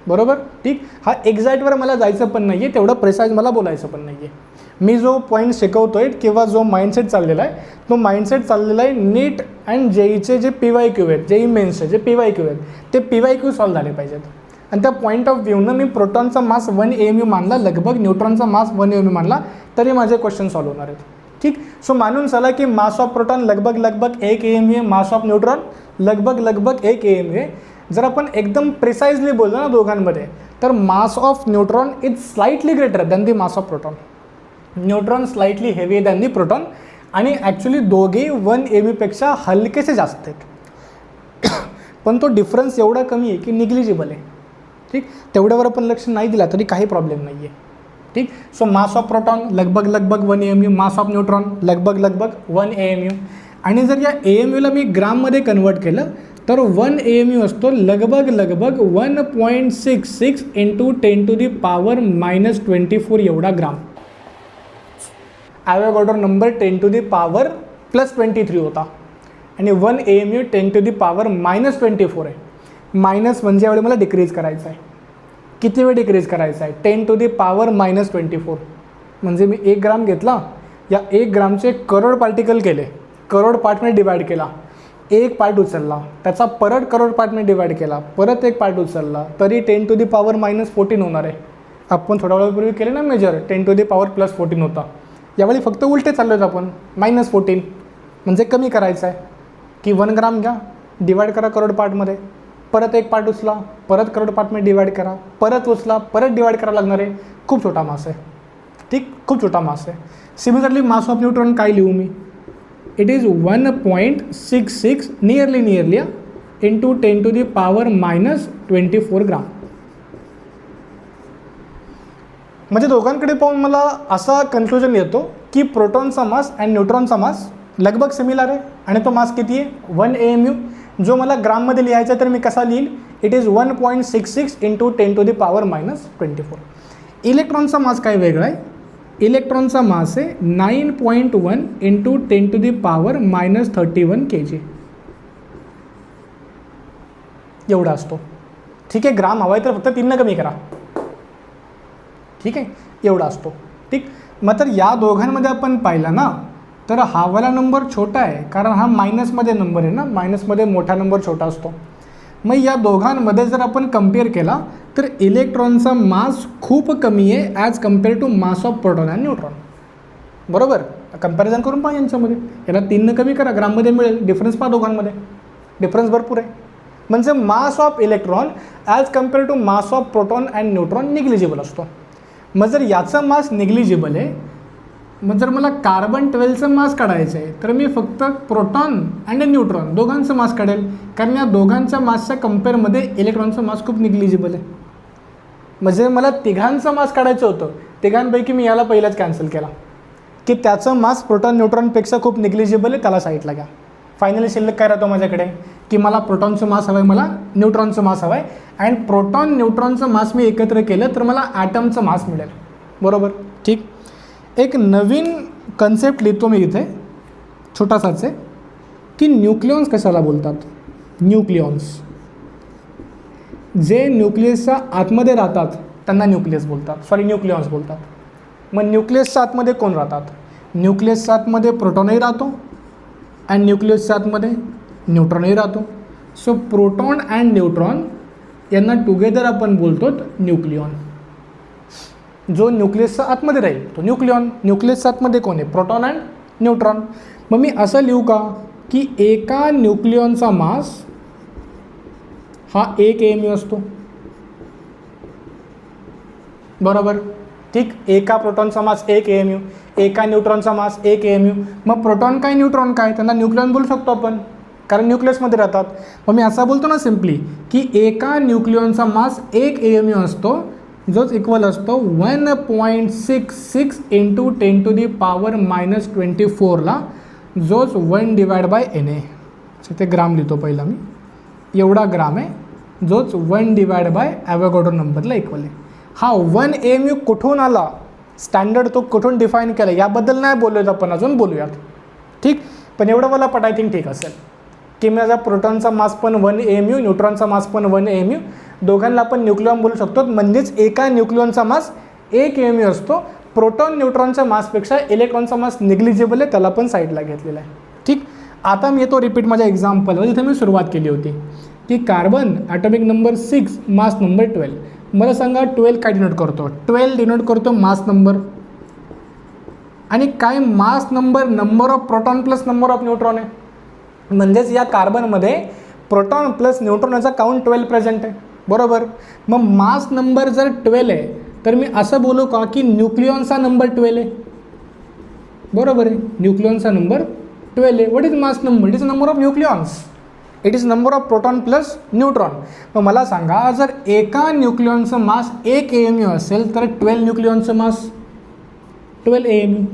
बरोबर. ठीक, हा एक्झॅक्टवर मला जायचं पण नाही आहे, तेवढं प्रिसाइज मला बोलायचं पण नाही आहे. मी जो पॉईंट शिकवतो आहे किंवा जो माइंडसेट चाललेला आहे तो माइंडसेट चाललेला आहे नीट अँड JEEचे जे PYQ आहेत, JEE मेन्सचे जे PYQ आहेत, ते PYQ सॉल्व झाले पाहिजेत. आणि त्या पॉईंट ऑफ व्ह्यूनं मी प्रोटॉनचा मास 1 AMU मानला, लगभग न्यूट्रॉनचा मास 1 AMU मानला, तरी माझे क्वेश्चन सॉल्व होणार आहेत. ठीक, सो मानून चला की मास ऑफ प्रोटॉन लगभग 1 AMU आहे, मास ऑफ न्यूट्रॉन लगभग 1 AMU आहे. जर आपण एकदम प्रिसाइजली बोललो ना दोघांमध्ये, तर mass of neutron is slightly greater than the mass of proton. Neutron slightly heavy than the proton. आणि ॲक्च्युली दोघेही 1 AMUपेक्षा हलकेसे जास्त आहेत. पण तो डिफरन्स एवढा कमी आहे की निग्लिजिबल आहे. ठीक, तेवढ्यावर आपण लक्ष नाही दिला तरी काही प्रॉब्लेम नाही आहे. ठीक, सो मास ऑफ प्रोटॉन लगभग 1 AMU, मास ऑफ न्यूट्रॉन लगभग 1 AMU. आणि जर या AMUला मी ग्राममध्ये कन्वर्ट केलं तर 1 AMU असतो लगभग 1.66 × 10⁻⁻24 एवढा ग्राम. ॲव्होगॅड्रो नंबर 10⁻+23 होता आणि 1 AMU 10⁻⁻24 आहे. मायनस म्हणजे यावेळी मला डिक्रीज करायचं आहे. किती वेळ डिक्रीज करायचा आहे? 10⁻⁻24. म्हणजे मी 1 ग्राम घेतला, या 1 ग्रामचे करोड पार्टिकल केले, करोड पार्टमध्ये डिवाईड केला, 1 पार्ट उचलला, त्याचा परत करोड पार्टमध्ये डिवाईड केला, परत 1 पार्ट उचलला, तरी 10⁻⁻14 होणार आहे. आपण थोड्या वेळापूर्वी केले ना मेजर, 10⁻+14 होता. यावेळी फक्त उलटे चाललो आहेत आपण, -14. म्हणजे कमी करायचं आहे की 1 ग्राम घ्या, डिवाईड करा करोड पार्टमध्ये, परत 1 पार्ट उचला, परत करोड पार्टमध्ये डिवाईड करा, परत उचला, परत डिवाईड करावं लागणार आहे. खूप छोटा मास आहे. ठीक, खूप छोटा मास आहे. सिमिलरली मास ऑफ न्यूट्रॉन काय लिहू मी? इट इज 1.66 नियरली × 10⁻⁻24 ग्राम. म्हणजे दोघांकडे पाहून मला असा कन्क्लुजन येतो की प्रोटॉनचा मास अँड न्यूट्रॉनचा मास लगभग सिमिलर आहे. आणि तो मास किती आहे? 1 AMU. जो मला ग्राममध्ये लिहायचा तर मी कसा लिहील? It is 1.66 × 10⁻⁻24. इलेक्ट्रॉनचा मास काय वेगळा आहे? इलेक्ट्रॉनचा मास आहे 9.1 × 10⁻⁻31 kg एवढा असतो. ठीक आहे, ग्राम हवा आहे तर फक्त 3 कमी करा. ठीक आहे, एवढा असतो. ठीक, मग तर या दोघांमध्ये आपण पाहिला ना तर हा वाला नंबर छोटा आहे कारण हा मायनसमध्ये नंबर आहे ना, मायनसमध्ये मोठा नंबर छोटा असतो. मग या दोघांमध्ये जर आपण कम्पेअर केला तर इलेक्ट्रॉनचा मास खूप कमी आहे as compare to mass of proton and neutron. बरोबर, कंपॅरिझन करून पहा यांच्यामध्ये. याला 3 कमी करा, ग्राममध्ये मिळेल. डिफरन्स पहा दोघांमध्ये, डिफरन्स भरपूर आहे. म्हणजे mass of electron as compare to mass of proton and neutron negligible असतो. मग जर याचा मास निग्लिजिबल आहे, मग जर मला कार्बन 12चं मास काढायचं आहे तर मी फक्त प्रोटॉन अँड न्यूट्रॉन दोघांचं मास काढेल, कारण या दोघांच्या मासच्या कम्पेअरमध्ये इलेक्ट्रॉनचं मास खूप निग्लिजिबल आहे. म्हणजे मला तिघांचा मास काढायचं होतं, तिघांपैकी मी याला पहिलाच कॅन्सल केला. की त्याचं मास प्रोटॉन न्यूट्रॉनपेक्षा खूप निग्लिजिबल आहे, त्याला साईडला घ्या. फायनली शिल्लक काय राहतो माझ्याकडे की मला प्रोटॉनचं मास हवं आहे, मला न्यूट्रॉनचं मास हवं आहे. अँड प्रोटॉन न्यूट्रॉनचं मास मी एकत्र केलं तर मला ॲटमचं मास मिळेल. बरोबर, ठीक. एक नवीन कन्सेप्ट लिहितो मी इथे, छोटासाच आहे, की न्यूक्लियॉन्स कशाला बोलतात. न्यूक्लियॉन्स जे न्यूक्लियसच्या आतमध्ये राहतात त्यांना न्यूक्लियस बोलतात, न्यूक्लियॉन्स बोलतात. मग न्यूक्लियसच्या आतमध्ये कोण राहतात. न्यूक्लियसच्या आतमध्ये प्रोटॉनही राहतो अँड न्यूक्लियसच्या आतमध्ये न्यूट्रॉनही राहतो. सो प्रोटॉन अँड न्यूट्रॉन यांना टुगेदर आपण बोलतो न्यूक्लियॉन. जो न्यूक्लियसच्या आतमध्ये राहील तो न्यूक्लियॉन. न्यूक्लियसच्या आतमध्ये कोण आहे, प्रोटॉन अँड न्यूट्रॉन. मग मी असं लिहू का की एका न्यूक्लियॉनचा मास हा 1 AMU असतो. बरोबर, ठीक. एका प्रोटॉनचा मास 1 AMU, एका न्यूट्रॉनचा मास 1 AMU. मग प्रोटॉन काय न्यूट्रॉन काय त्यांना न्यूक्लियॉन बोलू शकतो आपण, कारण न्यूक्लियसमध्ये राहतात. मग मी असा बोलतो ना सिम्पली की एका न्यूक्लियॉनचा मास 1 AMU असतो, जोच इक्वल असतो 1.66 × 10⁻⁻24ला, जोच 1/NA. ते ग्राम लिहितो पहिला मी, एवढा ग्राम आहे, जोच 1/ॲव्होगॅड्रो नंबरला इक्वल आहे. हा 1 AMU कुठून आला, स्टँडर्ड तो कुठून डिफाईन केला याबद्दल नाही बोलूयात आपण, अजून बोलूयात, ठीक. पण एवढं मला पटायथिंग ठीक असेल की माझा प्रोटॉनचा मास पण 1 AMU, न्यूट्रॉनचा मास पण 1 AMU, दोघांना आपण न्यूक्लियॉन बोलू शकतो. म्हणजेच एका न्यूक्लियॉनचा मास 1 AMU असतो. प्रोटॉन न्यूट्रॉनच्या मासपेक्षा इलेक्ट्रॉनचा मास निग्लिजिबल आहे, त्याला पण साईडला घेतलेला आहे, ठीक. आता मी येतो रिपीट माझ्या एक्झाम्पलवर, जिथे मी सुरुवात केली होती की carbon atomic number 6, mass number 12. मला सांगा 12 काय डिनोट करतो. 12 डिनोट करतो मास नंबर. आणि काय mass number, number of proton plus number of neutron आहे. म्हणजेच या कार्बनमध्ये प्रोटॉन प्लस न्यूट्रॉन याचा काउंट 12 प्रेझेंट आहे. बरोबर, मग मास नंबर जर 12 आहे तर मी असं बोलू का की न्यूक्लियॉनचा नंबर 12 आहे. बरोबर आहे, न्यूक्लियॉनचा नंबर 12 आहे. What is mass number, it is number of nucleons, it is number of proton plus neutron. मग मला सांगा जर एका न्यूक्लियॉनचं मास 1 AMU असेल तर 12 न्यूक्लियॉनचं मास 12 AMU.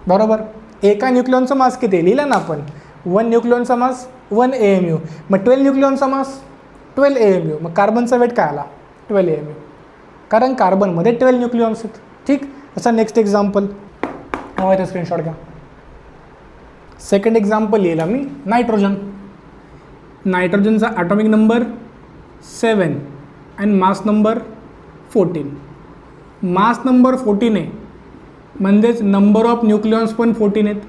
बरोबर, एका न्यूक्लियॉनचं मास किती लिहिलं ना आपण, 1 न्यूक्लियॉनचा मास 1 AMU. मग 12 न्यूक्लियॉनचा मास 12 AMU. मग कार्बनचा वेट काय आला, 12 AMU, कारण कार्बनमध्ये 12 न्यूक्लियॉन्स आहेत, ठीक. असा नेक्स्ट एक्झाम्पल हवा स्क्रीनशॉट घ्या. सेकंड एक्झाम्पल लिहिला मी नायट्रोजन. नायट्रोजनचा atomic number 7 and mass number 14. Mass number 14 आहे, म्हणजेच नंबर ऑफ न्यूक्लियॉन्स पण 14 आहेत.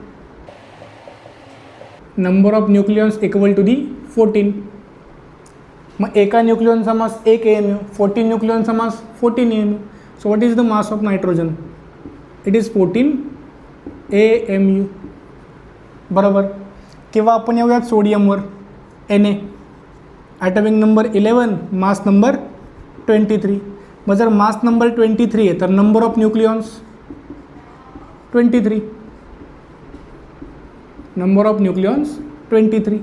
Number of nucleons equal to the 14. मग एका न्यूक्लियॉनचा मास 1 AMU, 14 न्यूक्लियॉनचा mass 14 AMU. So what is the mass of nitrogen, it is 14 AMU. बरोबर, किंवा आपण येऊयात सोडियमवर, Na atomic number 11, mass number 23. मग जर मास नंबर 23 आहे तर number of nucleons 23, number of nucleons 23.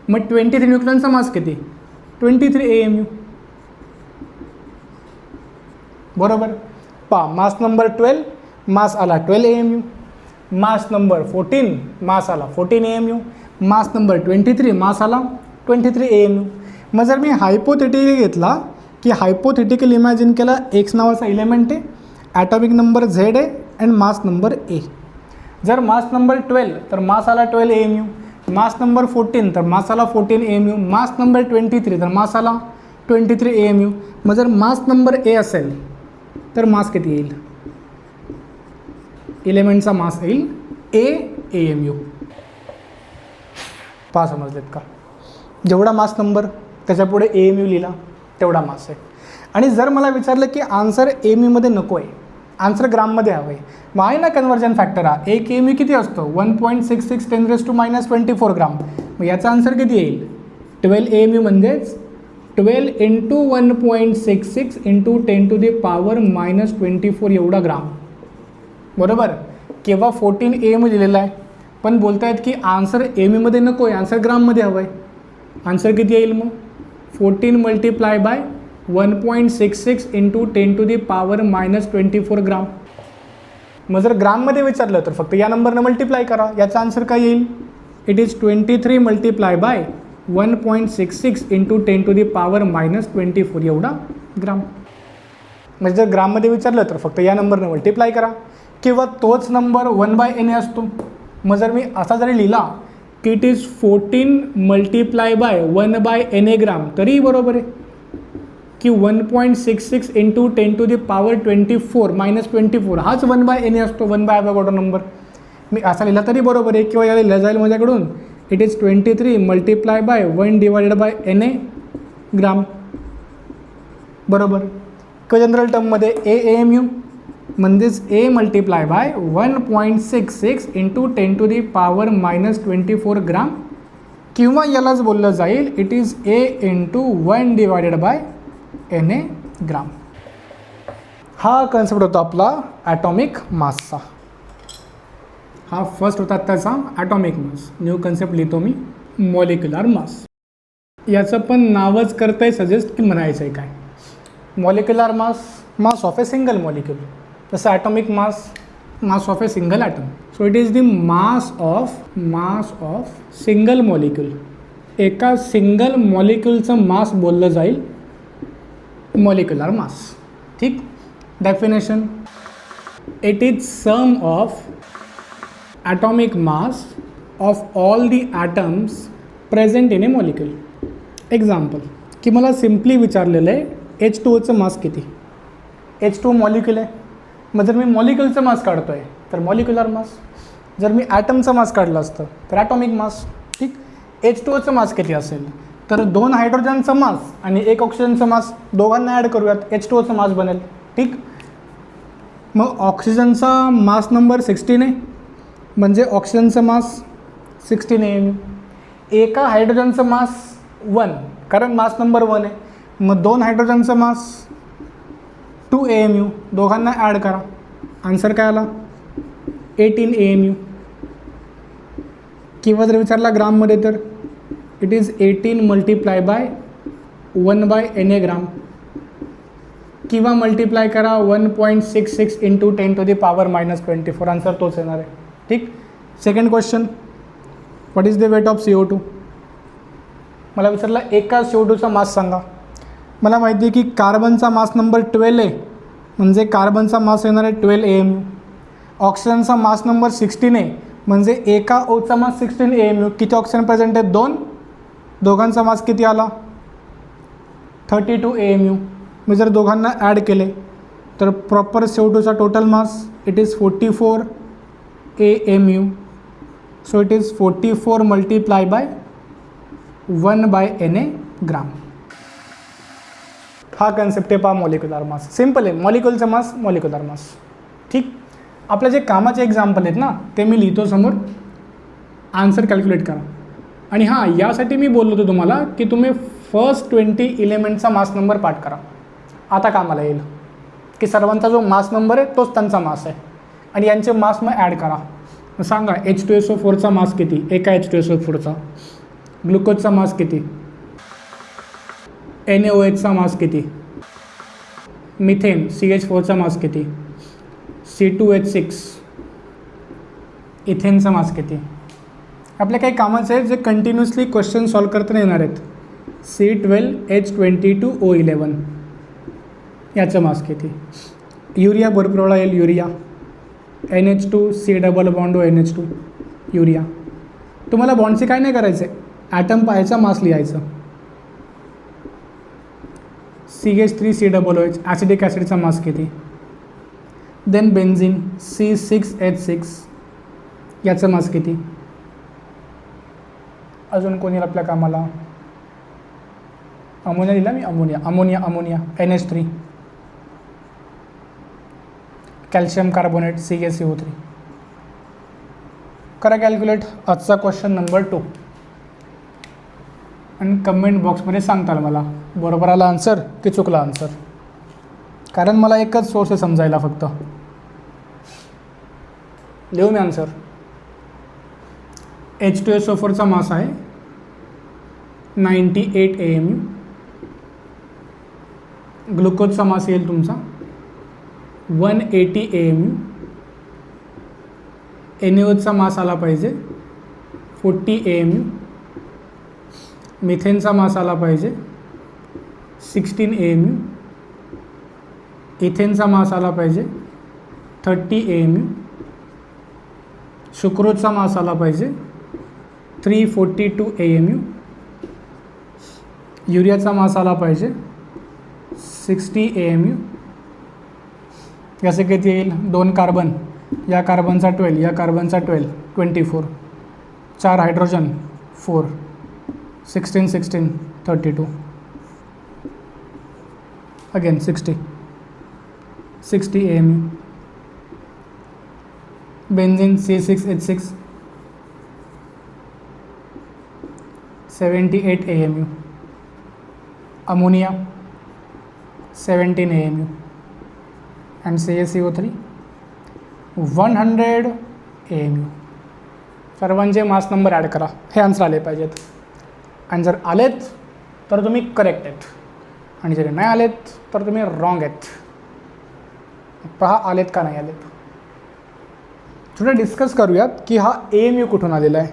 मग 23 न्यूक्लियॉनचा मास किती, 23 AMU. बरोबर, मास नंबर 12, मास आला 12 AMU. मास नंबर 14, मास आला 14 AMU. मास नंबर 23, मास आला 23 AMU. मग जर मी हायपोथेटिकल घेतला की हायपोथेटिकल इमॅजिन केला, एक्स नावाचा एलिमेंट आहे, ॲटॉमिक नंबर Z आहे अँड मास नंबर A. जर मास नंबर 12 तर मास आला 12 AMU. मास नंबर 14 तर मास आला 14 AMU. मास नंबर 23 तर मास आला 23 AMU. मग जर मास नंबर A असेल तर मास किती येईल, एलिमेंटचा मास येईल AMU. पहा समजलेत का, जेवढा मास नंबर त्याच्यापुढे AMU लिहिला तेवढा मास आहे. आणि जर मला विचारलं की आन्सर AMUमध्ये नको आहे, आन्सर ग्राममध्ये हवं आहे, मग आहे ना कन्वर्जन फॅक्टर हा, 1 AMU किती असतो 1.66 10⁻⁻24 ग्राम. मग याचा आन्सर किती येईल 12 AMU, म्हणजेच 12 × 1.66 × 10⁻⁻24 एवढा ग्राम. बरोबर, किंवा 14 AMU लिहिलेला आहे, पण बोलतायत की आन्सर AMUमध्ये नको आहे, आन्सर ग्राममध्ये हवं आहे. आन्सर किती येईल मग 14 × 1.66 × 10⁻⁻24 ग्राम. मग जर ग्राममध्ये विचारलं तर फक्त या नंबरनं मल्टिप्लाय करा. याचा आन्सर काय येईल? It is 23 multiply by 1.66 into 10⁻⁻24 एवढा ग्राम. म्हणजे जर ग्राममध्ये विचारलं तर फक्त या नंबरनं मल्टिप्लाय करा, किंवा तोच नंबर 1/na असतो. मग जर मी असा जरी लिहिला की it is 14 multiply by 1/na ग्राम तरीही बरोबर आहे, की 1.66 इंटू 10⁻24 हाच 1/na असतो, 1/Avogadro नंबर. मी असा लिहिला तरी बरोबर आहे, किंवा याला लिहिलं जाईल माझ्याकडून it is 23 multiply by 1/na ग्राम, बरोबर. किंवा जनरल टर्ममध्ये AAMU म्हणजेच A मल्टिप्लाय बाय 1.66 इंटू 10⁻⁻24 ग्राम, किंवा यालाच बोललं जाईल it is A into 1/na gram. हा कन्सेप्ट होता आपला ॲटॉमिक मासचा. हा फर्स्ट होता त्याचा ॲटॉमिक मास. न्यू कन्सेप्ट लिहितो मी, मॉलिक्युलर मास. याचं पण नावच करतंय सजेस्ट की म्हणायचं आहे काय. Molecular mass, mass of a single molecule. जसं atomic mass, mass of a single atom. So it is the mass of single molecule. एका सिंगल मॉलिक्यूलचं मास बोललं जाईल मॉलिक्युलर मास. ठीक. Definition, it is sum of atomic mass of all the atoms present in a molecule. Example, की मला simply विचारलेलं आहे H2Oचं मास किती. H2O मॉलिक्यूल आहे. मग जर मी मॉलिक्यूलचं मास काढतो आहे तर मॉलिक्युलर मास. जर मी ॲटमचं मास काढलं असतं तर ॲटॉमिक मास. ठीक. H2Oचं मास किती असेल तर 2 हायड्रोजनचं मास आणि 1 ऑक्सिजनचं मास, दोघांना ॲड करूयात, H2Oचं मास बनेल. ठीक. मग ऑक्सिजनचा मास नंबर 16 आहे, म्हणजे ऑक्सिजनचं मास 16 AMU. एका हायड्रोजनचं मास 1, कारण मास नंबर 1 आहे. मग 2 हायड्रोजनचं मास 2 AMU, दोघांना ॲड करा, आन्सर काय आला? 18 AMU. किंवा जर विचारला ग्राममध्ये तर it is 18 multiply by 1/na ग्राम, किंवा मल्टिप्लाय करा 1.66 इंटू 10⁻⁻24, आन्सर तोच येणार आहे. ठीक. Second question, what is the weight of CO2. मला विचारला एका CO2चा मास सांगा. मला माहिती आहे की कार्बनचा मास नंबर 12 आहे, म्हणजे कार्बनचा मास येणार आहे 12 AMU. ऑक्सिजनचा मास नंबर 16 आहे, म्हणजे एका ओचा मास 16 AMU. किती ऑक्सिजन प्रेझेंट आहेत? 2. दोघांचा मास किती आला? 32 AMU. मी जर दोघांना ॲड केले तर प्रॉपर CO2चा total mass it is 44 AMU. So it is 44 multiply by 1/na gram. हा कन्सेप्ट आहे पहा मॉलिक्युलर मास. सिम्पल आहे, मॉलिक्युलचं मास, मॉलिक्युलर मास. ठीक. आपल्या जे कामाचे एक्झाम्पल आहेत ना ते मी लिहितो समोर, आन्सर कॅल्क्युलेट करा. आणि हां, यासाठी मी बोललो होतो तुम्हाला की तुम्ही फर्स्ट 20 एलिमेंटचा मास नंबर पाठ करा. आता कामाला येईल की सर्वांचा जो मास नंबर आहे तोच त्यांचा मास आहे, आणि यांचे मास मग ॲड करा. मग सांगा H2SO4चा मास किती, एका H2SO4चा. ग्लुकोजचा मास किती, NaOHचा मास किती, मिथेन CH4चा मास किती, C2H6 इथेनचा मास किती. आपल्या काही कामाचं आहे जे कंटिन्युअसली क्वेश्चन सॉल्व करता येणार आहेत. C12H22O11 याचं मास किती. युरिया भरपूर वेळा येईल, urea. NH2 C double bond NH2 urea. तुम्हाला बॉन्डचे काय नाही करायचं आहे, ॲटम पाहायचा, मास लिहायचं. CH3COOH ॲसिडिक ॲसिडचा मास किती. देन बेन्झिन C6H6 याचं मास किती. अजून कोणी आपल्या कामाला, अमोनिया लिहिला मी, ammonia NH3. Calcium carbonate CaCO3. करा कॅल्क्युलेट आजचा क्वेश्चन नंबर 2 आणि कमेंट बॉक्समध्ये सांगताल मला बरोबर आला आन्सर की चुकला आन्सर, कारण मला एकच सोर्स आहे समजायला फक्त. लिहू मी आन्सर. H2SO4चा मास आहे 98 AMU. ग्लुकोजचा मास येईल तुमचा 180 AMU. NaOHचा मास आला पाहिजे 40 AMU, मिथेनचा मास आला पाहिजे 16 AMU, इथेनचा मास आला पाहिजे 30 AMU, सुक्रोजचा मास आला पाहिजे 342 AMU, युरियाचा मास आला पाहिजे 60 AMU. याचे किती येईल? 2 कार्बन, या कार्बनचा 12, या कार्बनचा 12, 24, 4 hydrogen 4, 16 16 32, again 60 AMU. Benzene C6H6 78 AMU, ammonia 17 AMU and CaCO3 100 AMU. सर्वांचे मास नंबर ॲड करा, हे आन्सर आले पाहिजेत. आणि जर आलेत तर तुम्ही करेक्ट आहेत, आणि जर नाही आलेत तर तुम्ही रॉंग आहेत. पहा आलेत का नाही आलेत. थोडं डिस्कस करूयात की हा AMU कुठून आलेला आहे.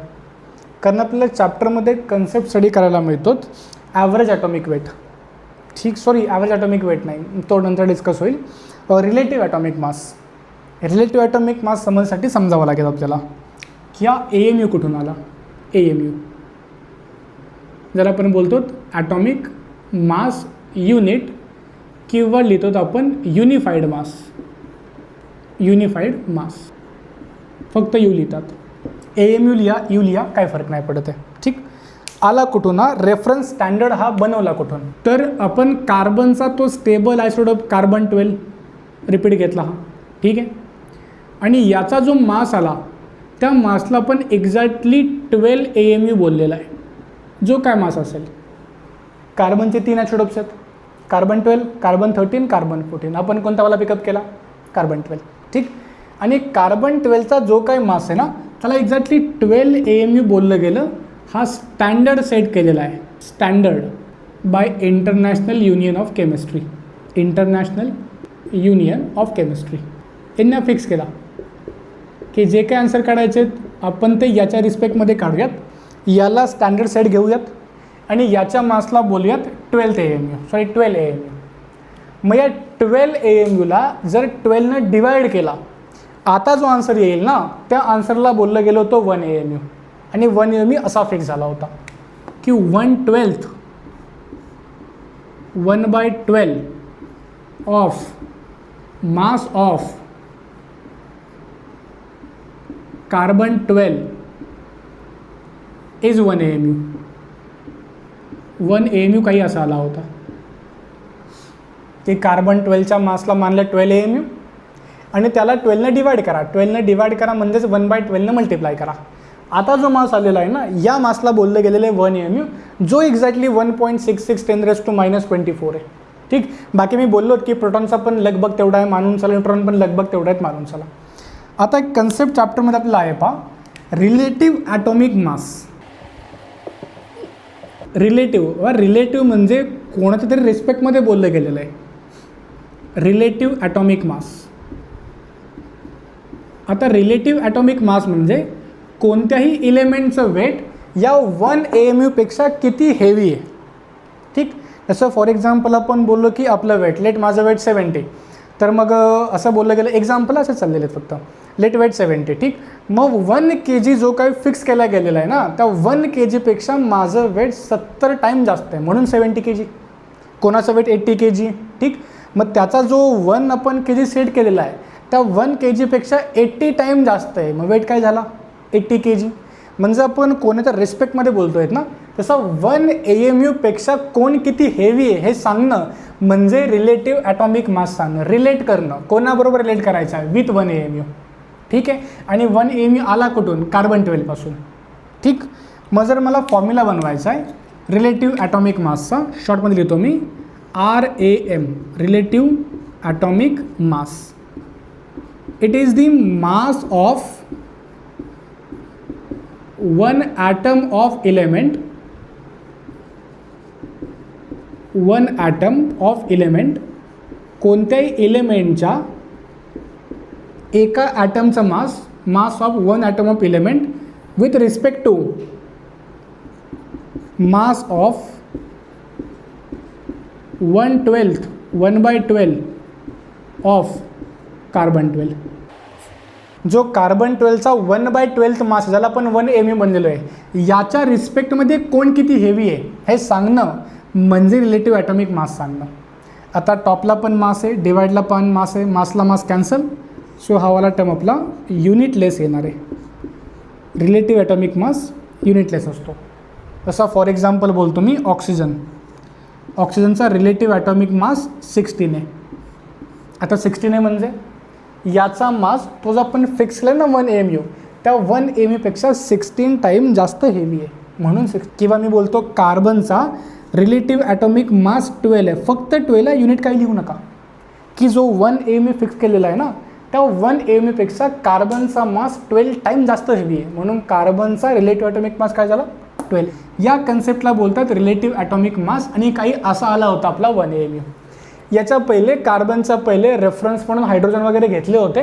कारण आपल्याला चॅप्टरमध्ये कन्सेप्ट स्टडी करायला मिळतो ॲव्हरेज ॲटॉमिक वेट. ठीक, सॉरी ॲव्हरेज ॲटॉमिक वेट नाही, तो नंतर डिस्कस होईल. रिलेटिव्ह ॲटॉमिक मास. रिलेटिव्ह ॲटॉमिक मास समजण्यासाठी समजावं लागेल आपल्याला की हा AMU कुठून आला. AMU जर आपण बोलतो ॲटॉमिक मास युनिट किंवा लिहितो आपण युनिफाईड मास. युनिफाईड मास फक्त यू लिहितात. AMU लिहा, यू लिहा, काय फरक नाही पडत आहे. ठीक, आला कुठून हा रेफरन्स स्टँडर्ड हा बनवला कुठून. तर आपण कार्बनचा तो स्टेबल आयसोटोप कार्बन 12 रिपीट घेतला हा, ठीक आहे. आणि याचा जो मास आला त्या मासला पण एक्झॅक्टली 12 AMU बोललेला आहे. जो काय मास असेल, कार्बनचे 3 आयसोटोप्स आहेत, कार्बन 12, कार्बन 13, कार्बन 14. आपण कोणता वाला पिकअप केला? कार्बन 12. ठीक, आणि कार्बन 12चा जो काही मास आहे ना त्याला एक्झॅक्टली 12 AMU बोललं गेलं. हा स्टँडर्ड सेट केलेला आहे, standard by international union of chemistry. International union of chemistry यांना फिक्स केला की जे काही आन्सर काढायचे आपण ते याच्या रिस्पेक्टमध्ये काढूयात. याला स्टँडर्ड सेट घेऊयात आणि याच्या मासला बोलूयात 12 AMU, सॉरी 12 AMU. मग या 12 AMUला जर 12नं डिवाईड केला, आता जो आन्सर येईल ना त्या आन्सरला बोललं गेलं होतं 1 AMU. आणि 1 AMU असा फिक्स झाला होता की 1/12 1/12 of mass of carbon 12 is 1 AMU. 1 AMU काही असा आला होता की कार्बन 12च्या मासला मानलं 12 AMU आणि त्याला 12नं डिवाईड करा. 12नं डिवाईड करा म्हणजेच 1/12नं मल्टिप्लाय करा. आता जो मास आलेला आहे ना या मासला बोललं गेलेलं आहे 1 AMU, जो एक्झॅक्टली 1.66 10⁻²4 आहे. ठीक, बाकी मी बोललो की प्रोटॉनचा पण लगभग तेवढा आहे मानून चला, न्यूट्रॉन पण लगभग तेवढा आहेत मानून चला. आता एक कन्सेप्ट चॅप्टरमध्ये आपल्याला आहे पहा, रिलेटिव्ह ॲटॉमिक मास. रिलेटिव्ह म्हणजे कोणाच्या तरी रिस्पेक्टमध्ये बोललं गेलेलं आहे. रिलेटिव्ह ॲटॉमिक मास. आता रिलेटिव्ह ॲटॉमिक मास म्हणजे कोणत्याही इलेमेंटचं वेट या 1 AMU पेक्षा किती हेवी आहे. ठीक, जसं फॉर एक्झाम्पल आपण बोललो की आपलं वेट, लेट माझं वेट 70, तर मग असं बोललं गेलं, एक्झाम्पल असं चाललेलं आहे फक्त, लेट वेट 70. ठीक, मग 1 kg जो काही फिक्स केला गेलेला आहे ना त्या 1 kg पेक्षा माझं वेट 70 टाईम जास्त आहे म्हणून 70 kg. कोणाचं वेट 80 kg. ठीक, मग त्याचा जो 1 kg सेट केलेला आहे त्या 1 kg पेक्षा 80 टाईम जास्त आहे. मग वेट काय झाला? 80 kg. म्हणजे आपण कोणाच्या रिस्पेक्टमध्ये बोलतो आहेत ना तसं 1 AMU पेक्षा कोण किती हेवी आहे हे सांगणं म्हणजे रिलेटिव्ह ॲटॉमिक मास सांगणं. रिलेट करणं, कोणाबरोबर रिलेट करायचं आहे? With 1 AMU. ठीक आहे, आणि 1 AMU आला कुठून? कार्बन 12 पासून. ठीक, मग जर मला फॉर्म्युला बनवायचा आहे रिलेटिव्ह ॲटॉमिक मासचा, शॉर्टमध्ये लिहितो मी RAM, relative atomic mass. It is the mass of 1 atom of element, 1 atom of element, कोणत्याही एलिमेंटच्या एका ॲटमचं मास mass of one atom of element with respect to mass of 1/12 1/12 of carbon 12. जो carbon 12चा 1/12 मास ज्याला आपण 1 Mu बनलेलो आहे, याच्या रिस्पेक्टमध्ये कोण किती हेवी आहे हे सांगणं म्हणजे रिलेटिव्ह ॲटॉमिक मास सांगणं. आता टॉपला पण मास आहे, डिवाइडला पण मास आहे, मासला मास कॅन्सल, सो हा वाला टर्म आपला युनिटलेस येणार आहे. रिलेटिव्ह ॲटॉमिक मास युनिटलेस असतो. जसा फॉर एक्झाम्पल बोलतो मी ऑक्सिजन, ऑक्सिजनचा रिलेटिव्ह ॲटॉमिक मास 16 आहे. आता 16 आहे म्हणजे याचा मास तो जो आपण फिक्स केला ना 1 Mu, त्या 1 Mu पेक्षा 16 टाईम जास्त हेवी आहे म्हणून किंवा मी बोलतो कार्बनचा रिलेटिव्ह ॲटॉमिक मास 12 आहे. फक्त 12 आहे, युनिट काही लिहू नका, की जो 1 Mu फिक्स केलेला आहे ना त्या 1 Mu पेक्षा कार्बनचा मास 12 टाईम जास्त हेवी आहे म्हणून कार्बनचा रिलेटिव्ह ॲटॉमिक मास काय झाला 12. या कन्सेप्टला बोलतात रिलेटिव्ह ॲटॉमिक मास. आणि काही असा आला होता आपला 1 Mu. याच्या पहिले कार्बनचा पहिले रेफरन्स म्हणून हायड्रोजन वगैरे घेतले होते,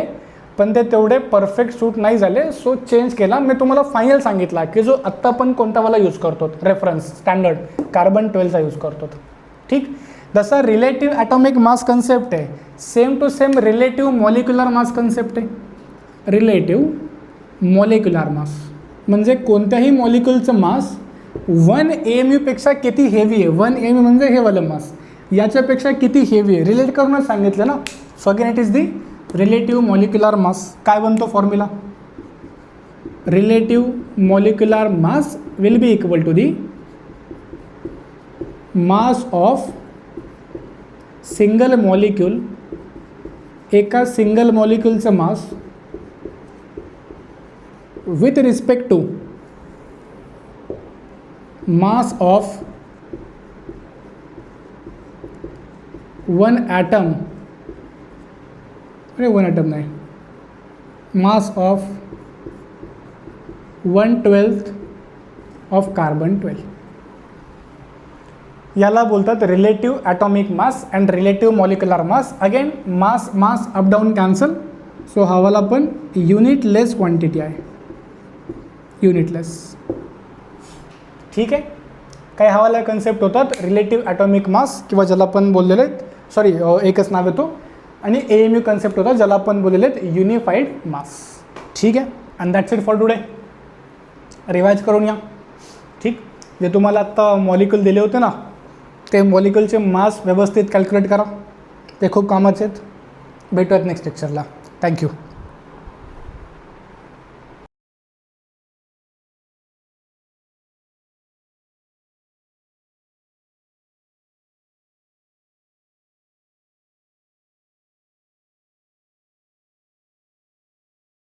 पण ते तेवढे परफेक्ट सूट नाही झाले, सो चेंज केला. मी तुम्हाला फायनल सांगितला की जो आत्ता पण कोणतावाला यूज करतो रेफरन्स स्टँडर्ड कार्बन 12चा यूज करतो. ठीक, जसा रिलेटिव्ह ॲटॉमिक मास कन्सेप्ट आहे, same to same relative molecular mass concept आहे. रिलेटिव्ह मॉलिक्युलर मास म्हणजे कोणत्याही मॉलिक्युलचं मास 1 Mu पेक्षा किती हेवी आहे. 1 Mu म्हणजे हे वालं मास याच्यापेक्षा किती हेवी आहे रिलेट करूनच सांगितलं ना. So again it is the relative molecular mass. काय बनतो formula, relative molecular mass will be equal to the mass of single molecule, एका सिंगल मॉलिक्यूलचं mass with respect to mass of 1 atom, अरे 1 item नाही, mass of 1/12 of carbon 12. याला बोलतात relative atomic mass and relative molecular mass. Again mass mass up down cancel, so हा वाला पण युनिटलेस quantity आहे, युनिटलेस. ठीक आहे, काही हा वाला कन्सेप्ट होतात रिलेटिव्ह ॲटॉमिक मास किंवा ज्याला आपण बोललेले आहेत, सॉरी एकच नाव येतो, आणि AMU कन्सेप्ट होता ज्याला आपण बोललेले आहेत युनिफाईड मास. ठीक आहे, and that's it for today. Revise करून या. ठीक, जे तुम्हाला आत्ता मॉलिक्यूल दिले होते ना ते मॉलिक्यूलचे मास व्यवस्थित कॅल्क्युलेट करा, ते खूप कामाचे आहेत. भेटूयात नेक्स्ट लेक्चरला. थँक्यू.